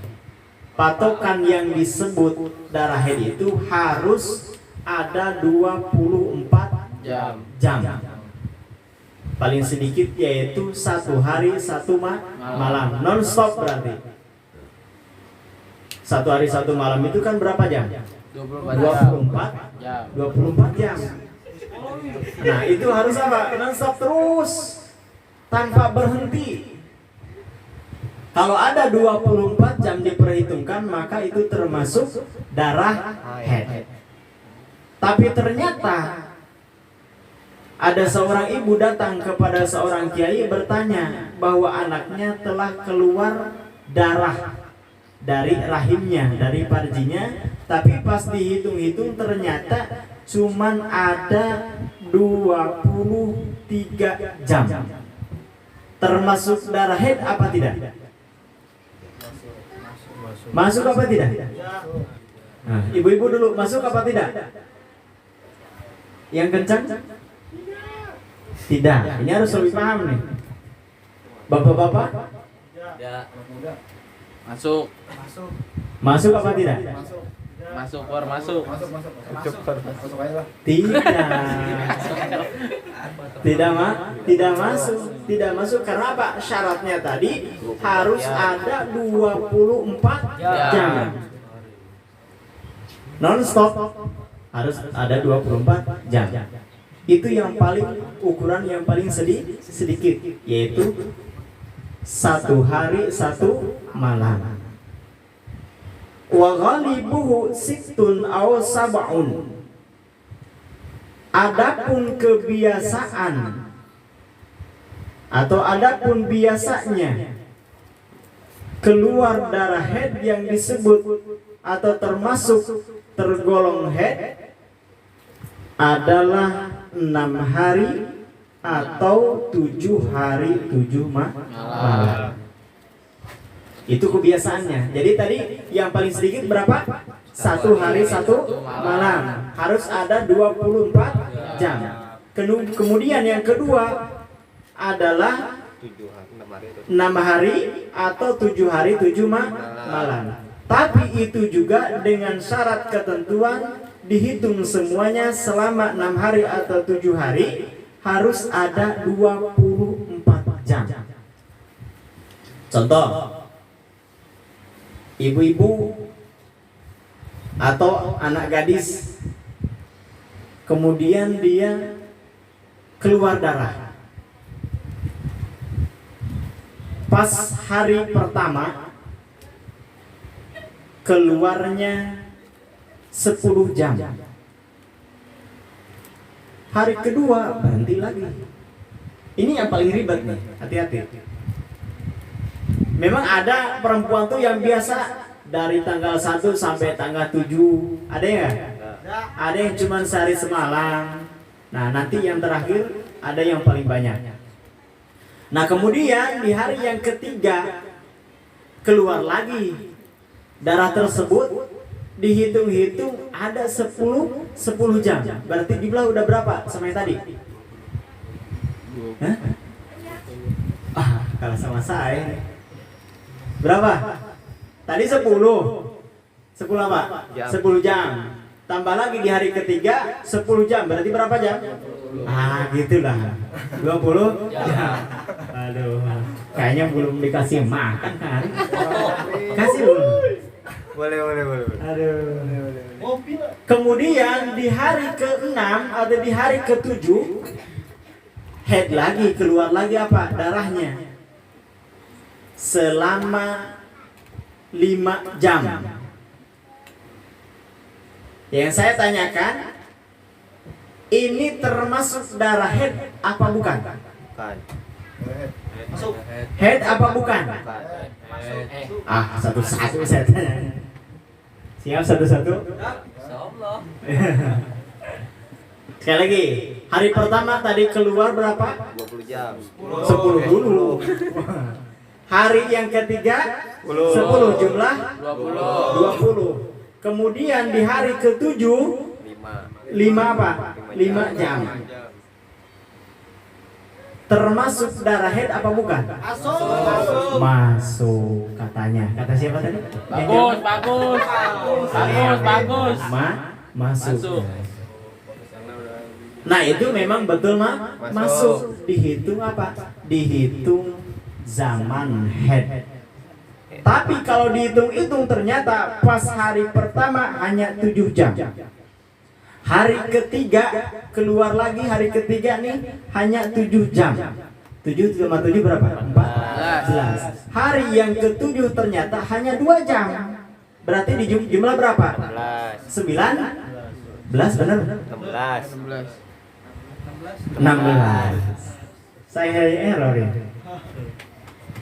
patokan yang disebut darah haid itu harus ada 24 jam. Paling sedikit yaitu 1 hari 1 malam, non-stop berarti. 1 hari 1 malam itu kan berapa jam? 24 jam. Nah, itu harus apa? Non-stop terus, tanpa berhenti. Kalau ada 24 jam diperhitungkan, maka itu termasuk darah haid. Tapi ternyata ada seorang ibu datang kepada seorang kiai bertanya bahwa anaknya telah keluar darah dari rahimnya, dari farjinya, tapi pas dihitung-hitung ternyata cuman ada 23 jam. Termasuk darah haid apa tidak? Masuk apa tidak? Nah, ibu-ibu dulu, masuk apa tidak? Yang kencang? Tidak. Ini harus lebih paham nih. Bapak-bapak? Masuk. Masuk apa tidak? Masuk, Por, masuk. Tidak masuk. Tidak masuk karena apa? Syaratnya tadi harus ada 24 jam. Non-stop harus ada 24 jam. Itu yang paling ukuran yang paling sedikit, yaitu 1 hari 1 malam. Wa ghalibuhu sittun aw sab'un. Adapun kebiasaan atau adapun biasanya keluar darah haid yang disebut atau termasuk tergolong haid adalah 6 hari atau 7 hari 7 malam. Itu kebiasaannya. Jadi tadi yang paling sedikit berapa? 1 hari 1 malam. Harus ada 24 jam. Kemudian yang kedua adalah 6 hari atau 7 hari 7 malam. Tapi itu juga dengan syarat ketentuan dihitung semuanya selama 6 hari atau 7 hari harus ada 24 jam. Contoh, ibu-ibu atau anak gadis, kemudian dia keluar darah. Pas hari pertama keluarnya 10 jam. Hari kedua berhenti lagi. Ini yang paling ribet nih, hati-hati. Memang ada perempuan tuh yang biasa dari tanggal 1 sampai tanggal 7. Ada ya? Ada yang cuma sehari semalam. Nah, nanti yang terakhir ada yang paling banyak. Nah, kemudian di hari yang ketiga keluar lagi. Darah tersebut dihitung-hitung ada 10 jam. Berarti dibelah udah berapa sama yang tadi? Hah? Kalau sama saya berapa? Tadi 10 apa? 10 jam. Tambah lagi di hari ketiga 10 jam. Berarti berapa jam? Gitulah. 20 jam. Aduh, kayaknya belum dikasih makan kan? Kasih dulu. Boleh. Aduh. Kemudian di hari ke-6 atau di hari ke-7 head lagi, keluar lagi apa? Darahnya. Selama 5 jam. Yang saya tanyakan, ini termasuk darah head apa bukan? Head apa bukan? Satu-satu saya tanya. Siap satu-satu? Sekali lagi, hari pertama tadi keluar berapa? 20 jam. 10 dulu. Hari yang ketiga 10 jumlah 20. Kemudian di hari ke-7 5 apa? 5 jam. Termasuk darah head apa bukan? Masuk katanya. Kata siapa tadi? Bagus. Masuk. Nah, itu memang betul masuk. Dihitung apa? Dihitung zaman head. Tapi kalau dihitung-hitung ternyata pas hari pertama hanya 7 jam. Hari ketiga keluar lagi, hari ketiga nih hanya 7 jam. 7 sama 7 berapa? 14. Hari yang ke-7 ternyata hanya 2 jam. Berarti di jumlah berapa? 19 benar? 16. Saya error ya.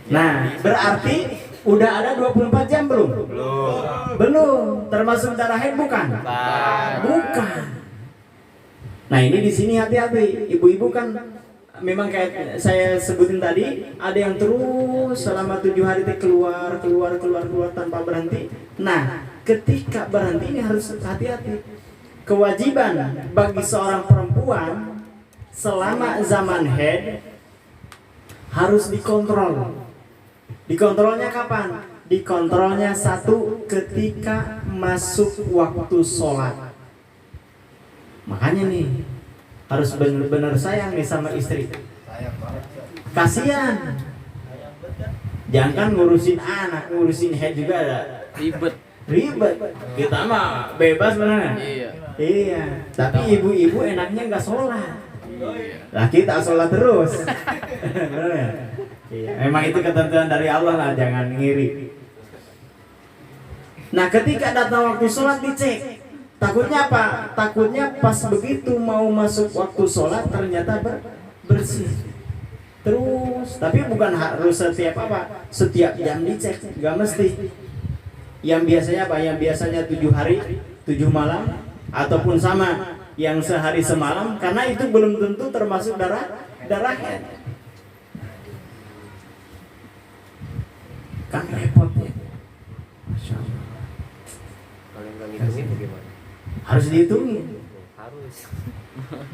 Nah, berarti udah ada 24 jam belum? Belum. Termasuk darah haid bukan? Bukan. Nah, ini di sini hati-hati. Ibu-ibu kan memang kayak saya sebutin tadi, ada yang terus selama 7 hari keluar tanpa berhenti. Nah, ketika berhenti ini harus hati-hati. Kewajiban bagi seorang perempuan selama zaman haid harus dikontrol. Dikontrolnya kapan? Dikontrolnya satu ketika masuk waktu sholat. Makanya nih harus benar-benar sayang nih sama istri. Kasihan. Jangan kan ngurusin anak, ngurusin head juga ada ribet. Kita mah bebas benar. Iya. Tapi ibu-ibu enaknya nggak sholat. Lah kita sholat terus. Benar ya? Iya. Memang itu ketentuan dari Allah lah, jangan ngiri. Nah, ketika datang waktu sholat dicek. Takutnya apa? Takutnya pas begitu mau masuk waktu sholat ternyata bersih. Terus, tapi bukan harus setiap apa? Setiap jam dicek, nggak mesti. Yang biasanya apa? Yang biasanya 7 hari, 7 malam, ataupun sama yang sehari semalam, karena itu belum tentu termasuk darah haid. Kan repot ya. Masya Allah. Kalau nggak ngitungin bagaimana? Harus dihitungin.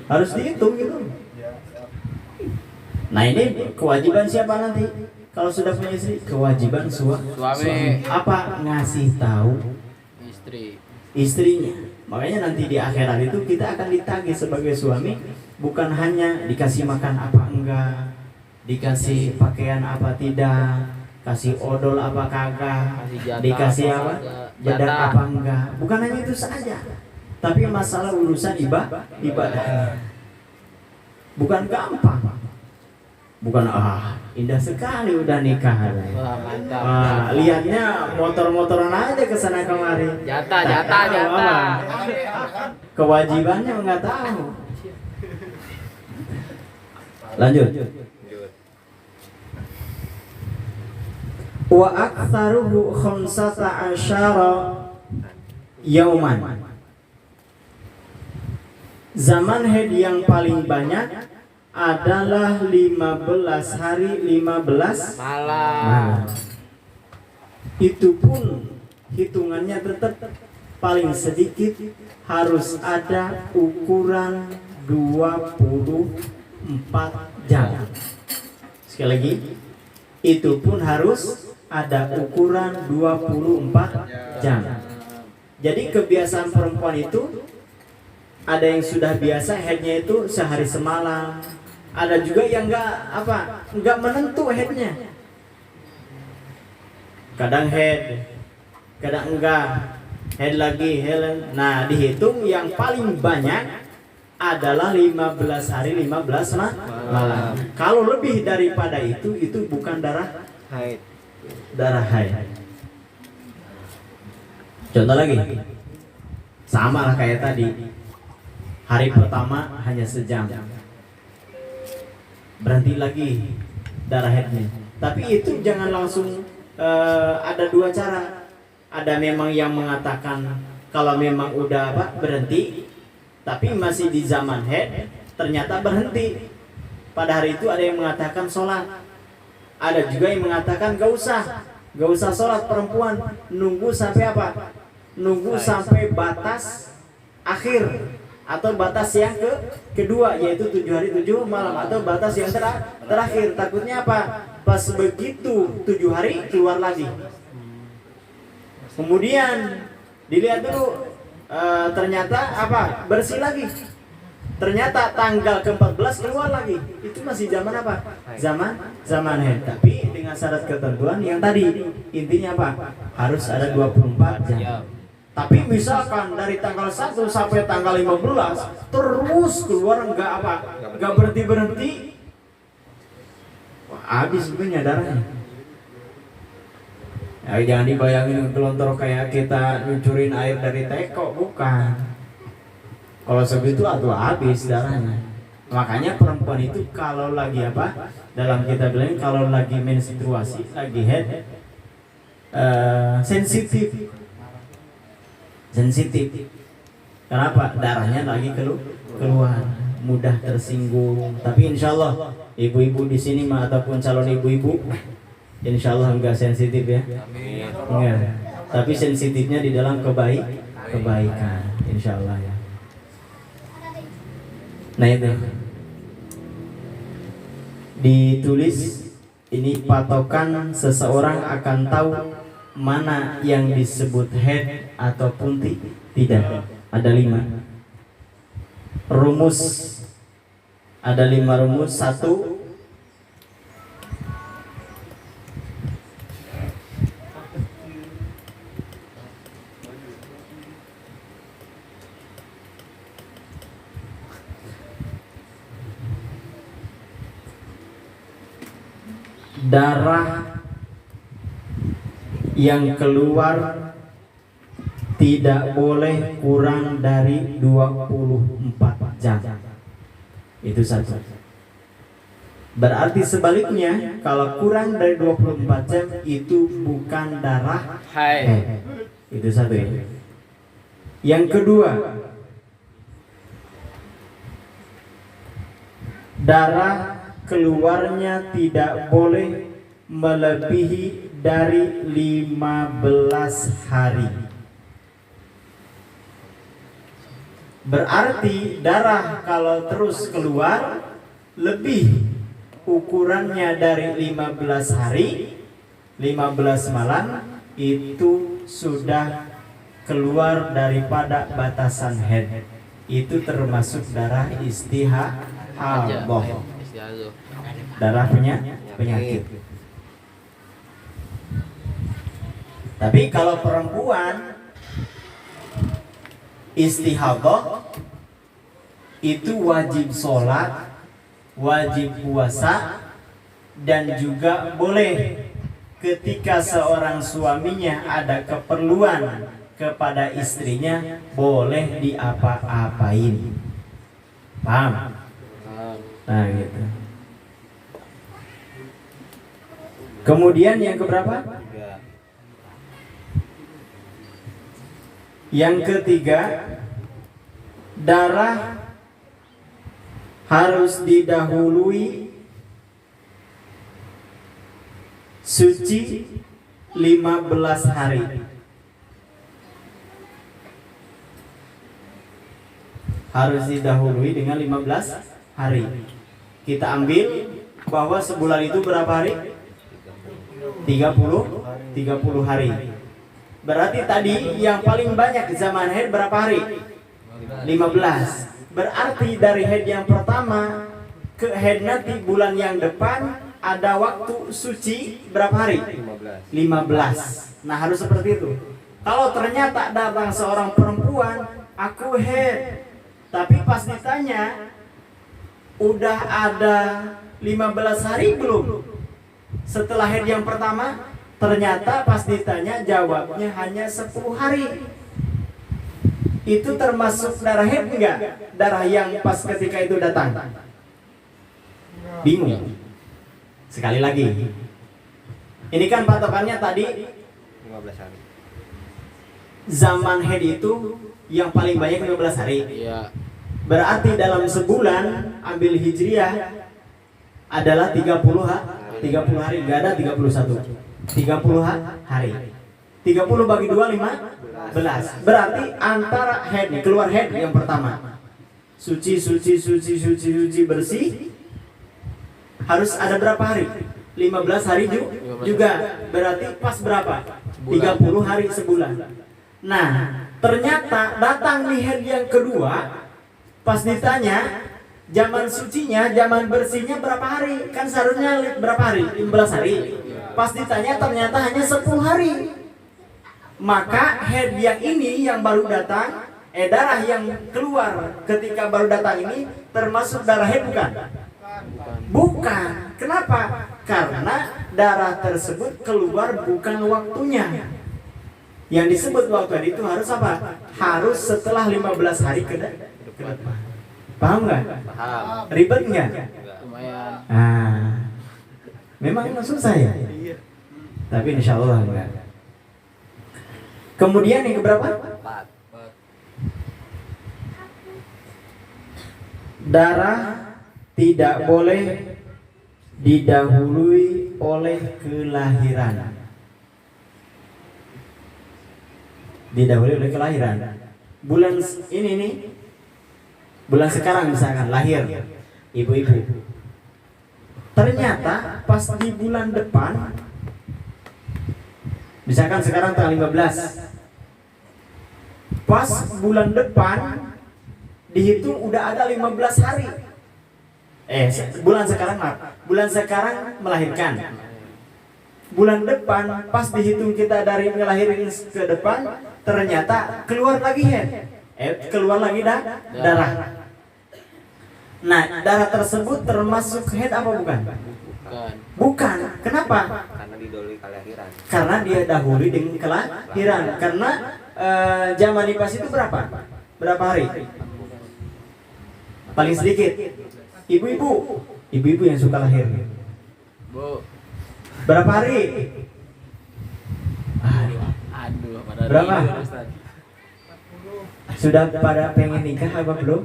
Harus dihitung gitu. Nah, ini kewajiban siapa nanti? Kalau sudah punya istri, kewajiban suami. Apa? Ngasih tahu istrinya. Makanya nanti di akhirat itu kita akan ditagih sebagai suami, bukan hanya dikasih makan apa enggak, dikasih pakaian apa tidak. kasih odol apa kagak, Kasih jatah dikasih apa apa, enggak, bedak jatah. apa enggak. Bukan hanya itu saja, tapi masalah urusan ibadah. Bukan gampang. Bukan indah sekali udah nikah. Wah, mantap. Lihatnya motor-motoran aja ke sana kemari. Jatah. Kewajibannya nggak tahu. Lanjut. Wa aktsaruhu khamsata asyara yauman. Zaman haid yang paling banyak adalah 15 hari 15 Malam. Itu pun hitungannya tetap paling sedikit harus ada ukuran 24 jam. Sekali lagi, itu pun harus ada ukuran 24 jam. Jadi kebiasaan perempuan itu ada yang sudah biasa headnya itu sehari semalam, ada juga yang nggak menentu headnya. Kadang head, kadang enggak, head lagi, head. Nah, dihitung yang paling banyak adalah 15 hari 15 malam. Kalau lebih daripada itu bukan darah Haid. haid. Contoh lagi, sama lah kayak tadi. Hari pertama hanya sejam, berhenti lagi darah haidnya. Tapi itu jangan langsung, ada dua cara. Ada memang yang mengatakan kalau memang udah berhenti, tapi masih di zaman haid, ternyata berhenti. Pada hari itu ada yang mengatakan sholat. Ada juga yang mengatakan gak usah sholat perempuan, nunggu sampai nunggu sampai batas akhir atau batas yang kedua, yaitu 7 hari 7 malam, atau batas yang terakhir. Takutnya pas begitu 7 hari keluar lagi, kemudian dilihat dulu, ternyata bersih lagi, ternyata tanggal ke-14 keluar lagi. Itu masih zaman zaman haid, tapi dengan syarat ketentuan yang tadi. Intinya harus ada 24 jam. Tapi misalkan dari tanggal 1 sampai tanggal 15 terus keluar nggak berhenti, wah, habis sebenarnya darahnya. Ya, jangan dibayangin kelontor kayak kita nyucurin air dari teko, bukan. Kalau segitu habis darahnya. Makanya perempuan itu kalau lagi dalam kita bilang kalau lagi menstruasi, lagi haid, sensitif. Kenapa? Darahnya lagi keluar, mudah tersinggung. Tapi insya Allah ibu-ibu di sini ataupun calon ibu-ibu, insya Allah enggak sensitif ya. Enggak. Tapi sensitifnya di dalam kebaikan, insya Allah ya. Nah itu ditulis ini patokan seseorang akan tahu mana yang disebut haid ataupun tidak. Ada 5 rumus. Ada 5 rumus. 1, darah yang keluar tidak boleh kurang dari 24 jam. Itu 1. Berarti sebaliknya, kalau kurang dari 24 jam itu bukan darah haid. Itu 1 ya. Yang kedua, darah keluarnya tidak boleh melebihi dari 15 hari. Berarti darah kalau terus keluar lebih ukurannya dari 15 hari, 15 malam, itu sudah keluar daripada batasan haid. Itu termasuk darah istihadah, darah penyakit. Tapi kalau perempuan istihadah itu wajib sholat, wajib puasa, dan juga boleh ketika seorang suaminya ada keperluan kepada istrinya boleh diapa-apain. Paham? Nah gitu. Kemudian yang keberapa? Yang ketiga, darah harus didahului suci 15 hari. Harus didahului dengan 15 hari. Kita ambil bahwa sebulan itu berapa hari? 30 hari. Berarti tadi yang paling banyak zaman haid berapa hari? 15. Berarti dari haid yang pertama ke haid nanti bulan yang depan ada waktu suci berapa hari? 15. Nah harus seperti itu. Kalau ternyata datang seorang perempuan, aku haid, tapi pas ditanya udah ada 15 hari belum? Setelah haid yang pertama, ternyata pas ditanya jawabnya hanya 10 hari. Itu termasuk darah haid enggak? Darah yang pas ketika itu datang. Bingung. Sekali lagi. Ini kan patokannya tadi 15 hari. Zaman haid itu yang paling banyak 15 hari. Iya. Berarti dalam sebulan ambil hijriah adalah 30 hari, enggak ada 31. 30 hari. 30 bagi 2 15. Berarti antara head keluar head yang pertama. Suci bersih. Harus ada berapa hari? 15 hari juga. Berarti pas berapa? 30 hari sebulan. Nah, ternyata datang di head yang kedua. Pas ditanya zaman sucinya, zaman bersihnya berapa hari? Kan seharusnya berapa hari? 15 hari. Pas ditanya ternyata hanya 10 hari. Maka head yang ini yang baru datang, darah yang keluar ketika baru datang ini termasuk darah head bukan? Bukan. Kenapa? Karena darah tersebut keluar bukan waktunya. Yang disebut waktu itu harus apa? Harus setelah 15 hari ke depan. Paham nggak? Paham. Ribet nggak? Lumayan. Ah, memang susah ya? Tapi insya Allah enggak. Kemudian yang keberapa? 4. Darah tidak boleh didahului oleh kelahiran. Didahului oleh kelahiran. Bulan ini nih, bulan sekarang misalkan lahir ibu-ibu. Ternyata pas di bulan depan, misalkan sekarang tanggal 15, pas bulan depan dihitung udah ada 15 hari. Bulan sekarang melahirkan. Bulan depan pas dihitung kita dari ngelahirin ke depan, ternyata keluar lagi keluar lagi darah. Nah, darah tersebut termasuk haid apa bukan? Bukan. Kenapa? Karena didahului kelahiran. Karena dia dahulu dengan kelahiran. Karena zaman nifas itu berapa? Berapa hari? Paling sedikit. Ibu-ibu yang suka lahir. Bu. Berapa hari? Aduh, pada Berapa? tidur, Ustaz. Sudah pada pengen nikah apa belum?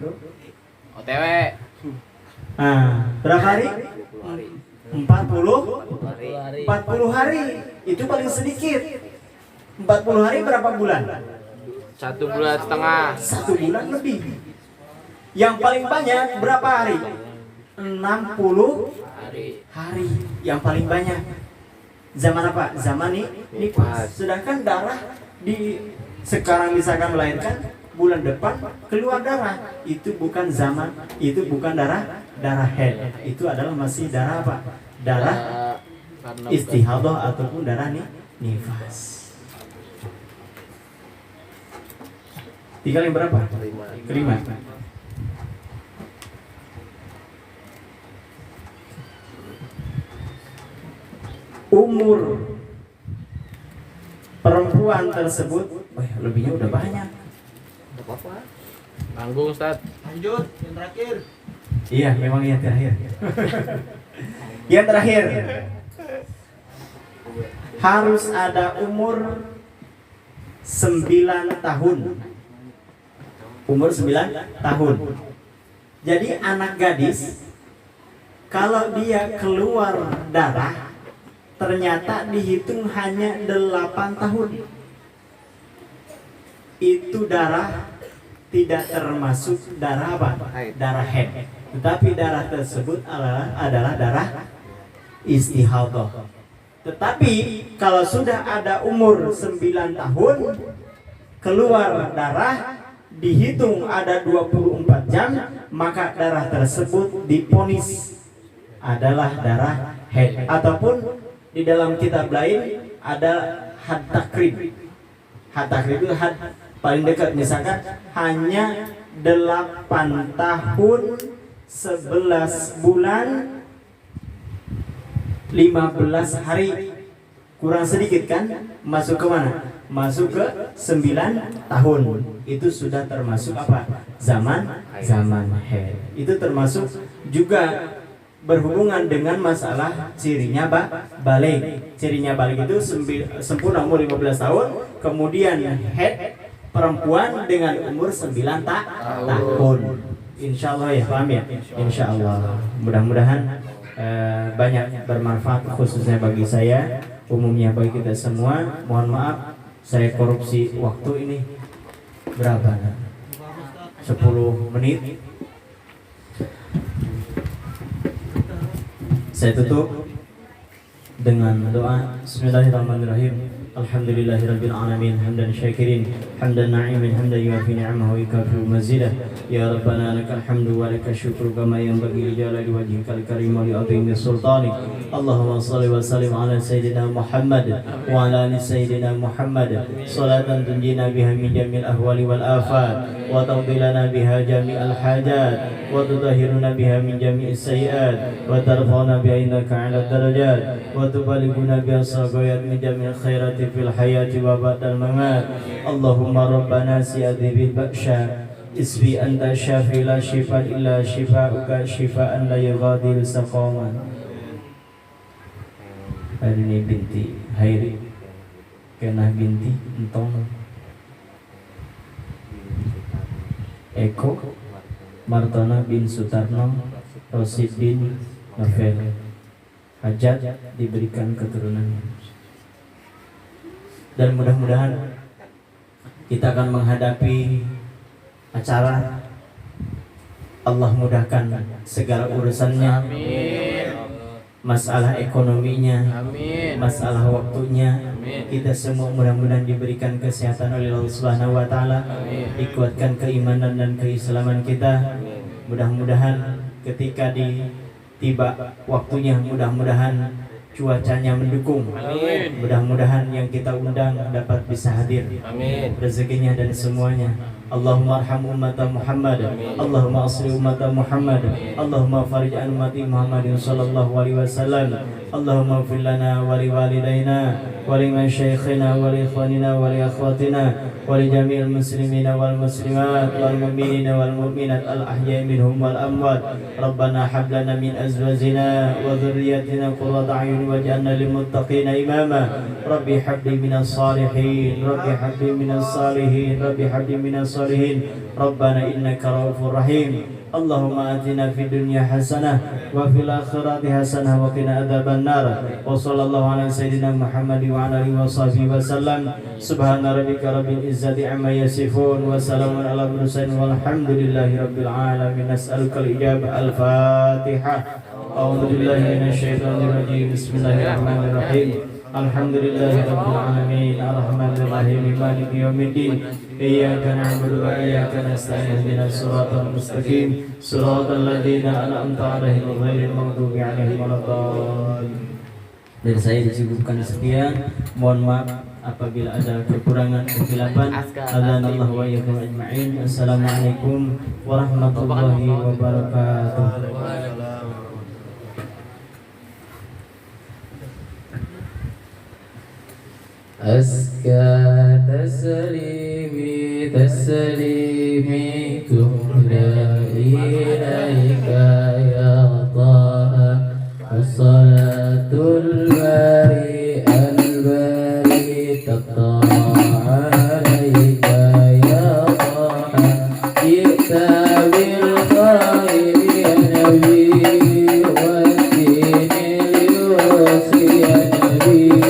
OTW. Berapa hari? 20 hari. 40 hari. Itu paling sedikit. 40 hari berapa bulan? 1 bulan setengah. 1 bulan lebih. Yang paling banyak berapa hari? 60 hari. Yang paling banyak. Zaman apa? Zaman nifas. Sedangkan darah di sekarang misalkan melahirkan, bulan depan keluar darah, itu bukan zaman, itu bukan darah haid, itu adalah masih darah apa? Darah istihadah ataupun darah nifas. Tinggal yang berapa? Kelima. Umur perempuan tersebut, lebihnya udah banyak. Tanggung Ustaz. Lanjut, yang terakhir. Iya, memang yang terakhir. Yang terakhir, harus ada umur 9 tahun. Umur 9 tahun. Jadi anak gadis, kalau dia keluar darah, ternyata dihitung hanya 8 tahun. Itu darah tidak termasuk darah apa? Darah haid. Tetapi darah tersebut adalah darah istihadah. Tetapi kalau sudah ada umur 9 tahun, keluar darah, dihitung ada 24 jam, maka darah tersebut diponis adalah darah haid. Ataupun di dalam kitab lain ada had takrib. Had takrib itu had paling dekat, misalkan hanya 8 tahun 11 bulan 15 hari, kurang sedikit kan? Masuk ke mana? Masuk ke 9 tahun. Itu sudah termasuk apa? Zaman haid. Itu termasuk juga berhubungan dengan masalah cirinya balik. Cirinya balik itu sempurna umur 15 tahun, kemudian haid perempuan dengan umur 9 tahun. Insya Allah ya, paham ya? Insya Allah. Mudah-mudahan banyak bermanfaat, khususnya bagi saya, umumnya bagi kita semua. Mohon maaf, saya korupsi waktu ini. Berapa? 10 menit. Saya tutup dengan doa. Bismillahirrahmanirrahim. Alhamdulillahirabbil alamin, hamdan syakirin, hamdan na'imin, hamdan yuafi ni'amahu wa yukafi'u mazidah. Ya Rabbana lakal hamdu wa lakal syukru kama yanbaghi li jalali wajhikal karim wa li 'azimi sultanik. Allahumma shalli wa sallim ala sayyidina Muhammad wa ala ali sayyidina Muhammad, salatan tunjina biha min jamil ahwali wal afat, wa tawdilana biha jami'al hajat, wa tutahhiruna biha min jami'is sayyi'at, wa tarfa'una biha innaka 'ala darajat, wa tubalighuna biha saghayat min jami'il khairati fil hayati wa ba'dal mamat. Allahumma rabbana si'adhi bil baksha isbi anta syafi la shifa illa shifa'uka shifa'an la yughadiru saqaman. Harini binti Hairi Kenah binti Entong Eko Martona bin Sutarno Rosid bin Novel Hajat diberikan keturunan. Dan mudah-mudahan kita akan menghadapi acara, Allah mudahkan segala urusannya. Amin. Masalah ekonominya, amin. Masalah waktunya, amin. Kita semua mudah-mudahan diberikan kesehatan oleh Allah Subhanahu wa taala, dikuatkan keimanan dan keislaman kita. Mudah-mudahan ketika tiba waktunya, mudah-mudahan cuacanya mendukung. Amin. Mudah-mudahan yang kita undang dapat bisa hadir. Amin. Rezekinya dan semuanya. Allahumma arham ummata Muhammad. Amin. Allahumma asli ummata Muhammad. Amin. Allahumma farij an ummati Muhammadin sallallahu alaihi wasallam. Allahumma ighfir lana wa li walidayna wa li masyayikhina wa li ikhwanina wa li akhwatina wa li jami'il muslimina wal muslimat wal mu'minina wal mu'minat al ahya'i minhum wal amwat. Rabbana hab lana min azwajina wa dhurriyyatina qurrata a'yun waj'alna lil muttaqina imama. Rabbi habli minas salihin, Rabbi habli minas salihin, Rabbi habli minas salihin. Rabbana innaka raufur rahim. Allahumma atina fid dunya hasanah wa fil akhirati hasanah wa qina adzaban nar. Wa sallallahu ala sayyidina Muhammad wa ala alihi wa sahbihi wasallam. Subhana rabbika rabbil izzati amma yasifun wa salamun ala mursalin walhamdulillahi rabbil alamin. Nas'aluka al-ijabah. Al-Fatihah. A'udzu billahi minasyaitonir rajim. Bismillahirrahmanirrahim. Alhamdulillahi rabbil alamin, arrahmanir rahim, maliki yaumiddin. Iyyaka na'budu wa iyyaka nasta'in, ihdinas siratal mustaqim, siratal ladzina an'amta 'alaihim ghairil maghdubi 'alaihim waladdallin. Dan saya disebutkan sekian, mohon maaf apabila ada kekurangan kesilapan. Adzanallahu wa iyyakum ajma'in. Assalamualaikum warahmatullahi wabarakatuh. أزكى تسليمي تهدى إليك يا طه الصلاة الباري تقطع عليك يا طه جئت بالخير يا نبي والدين اليسر يا نبي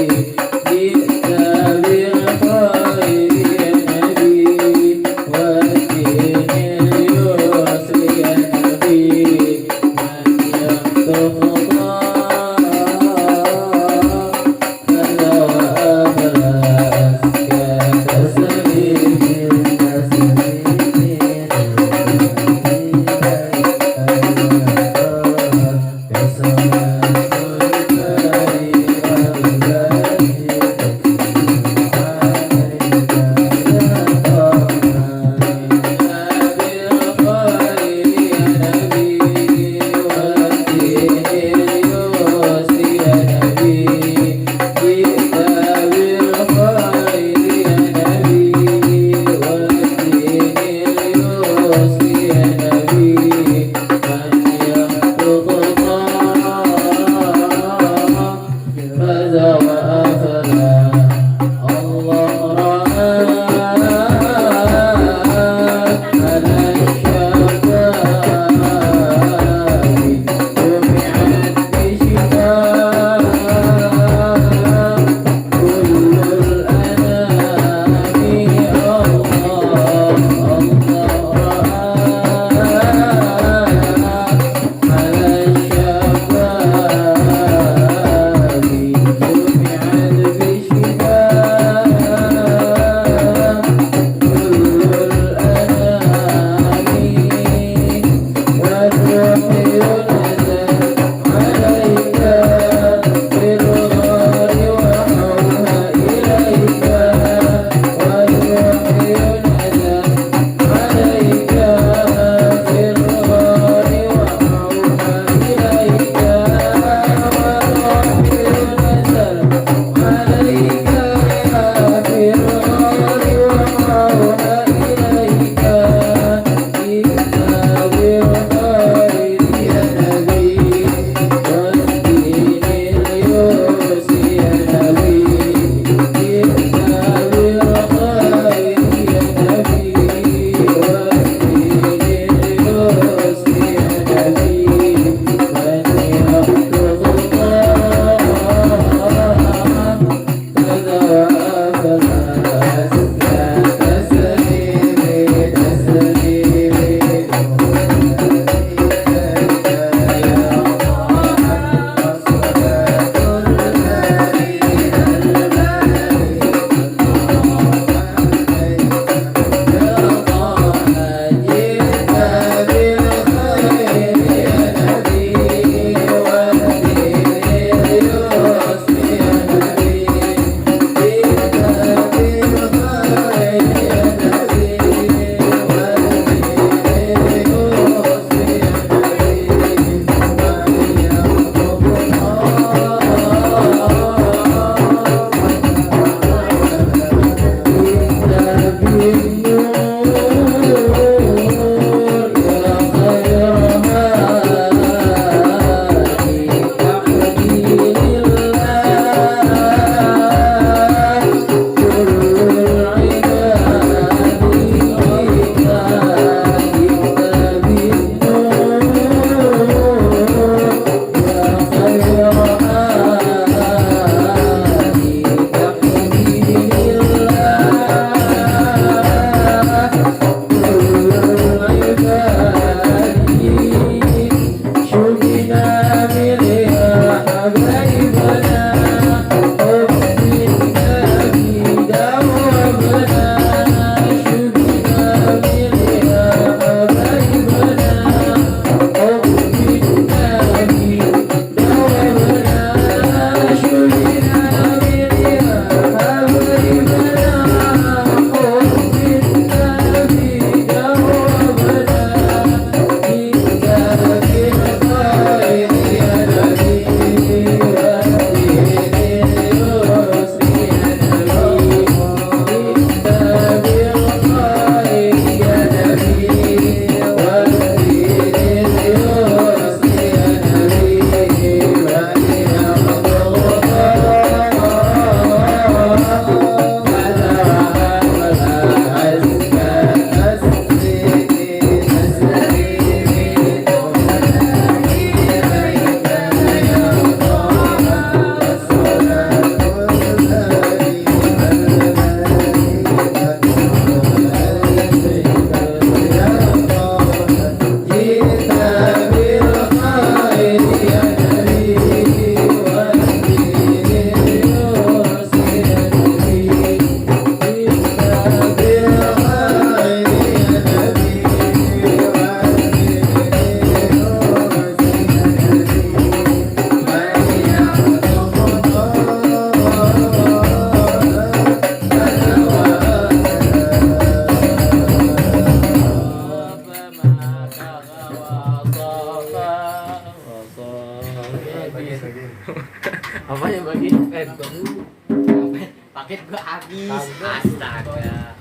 Paket gua habis. Astaga.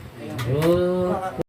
Oh.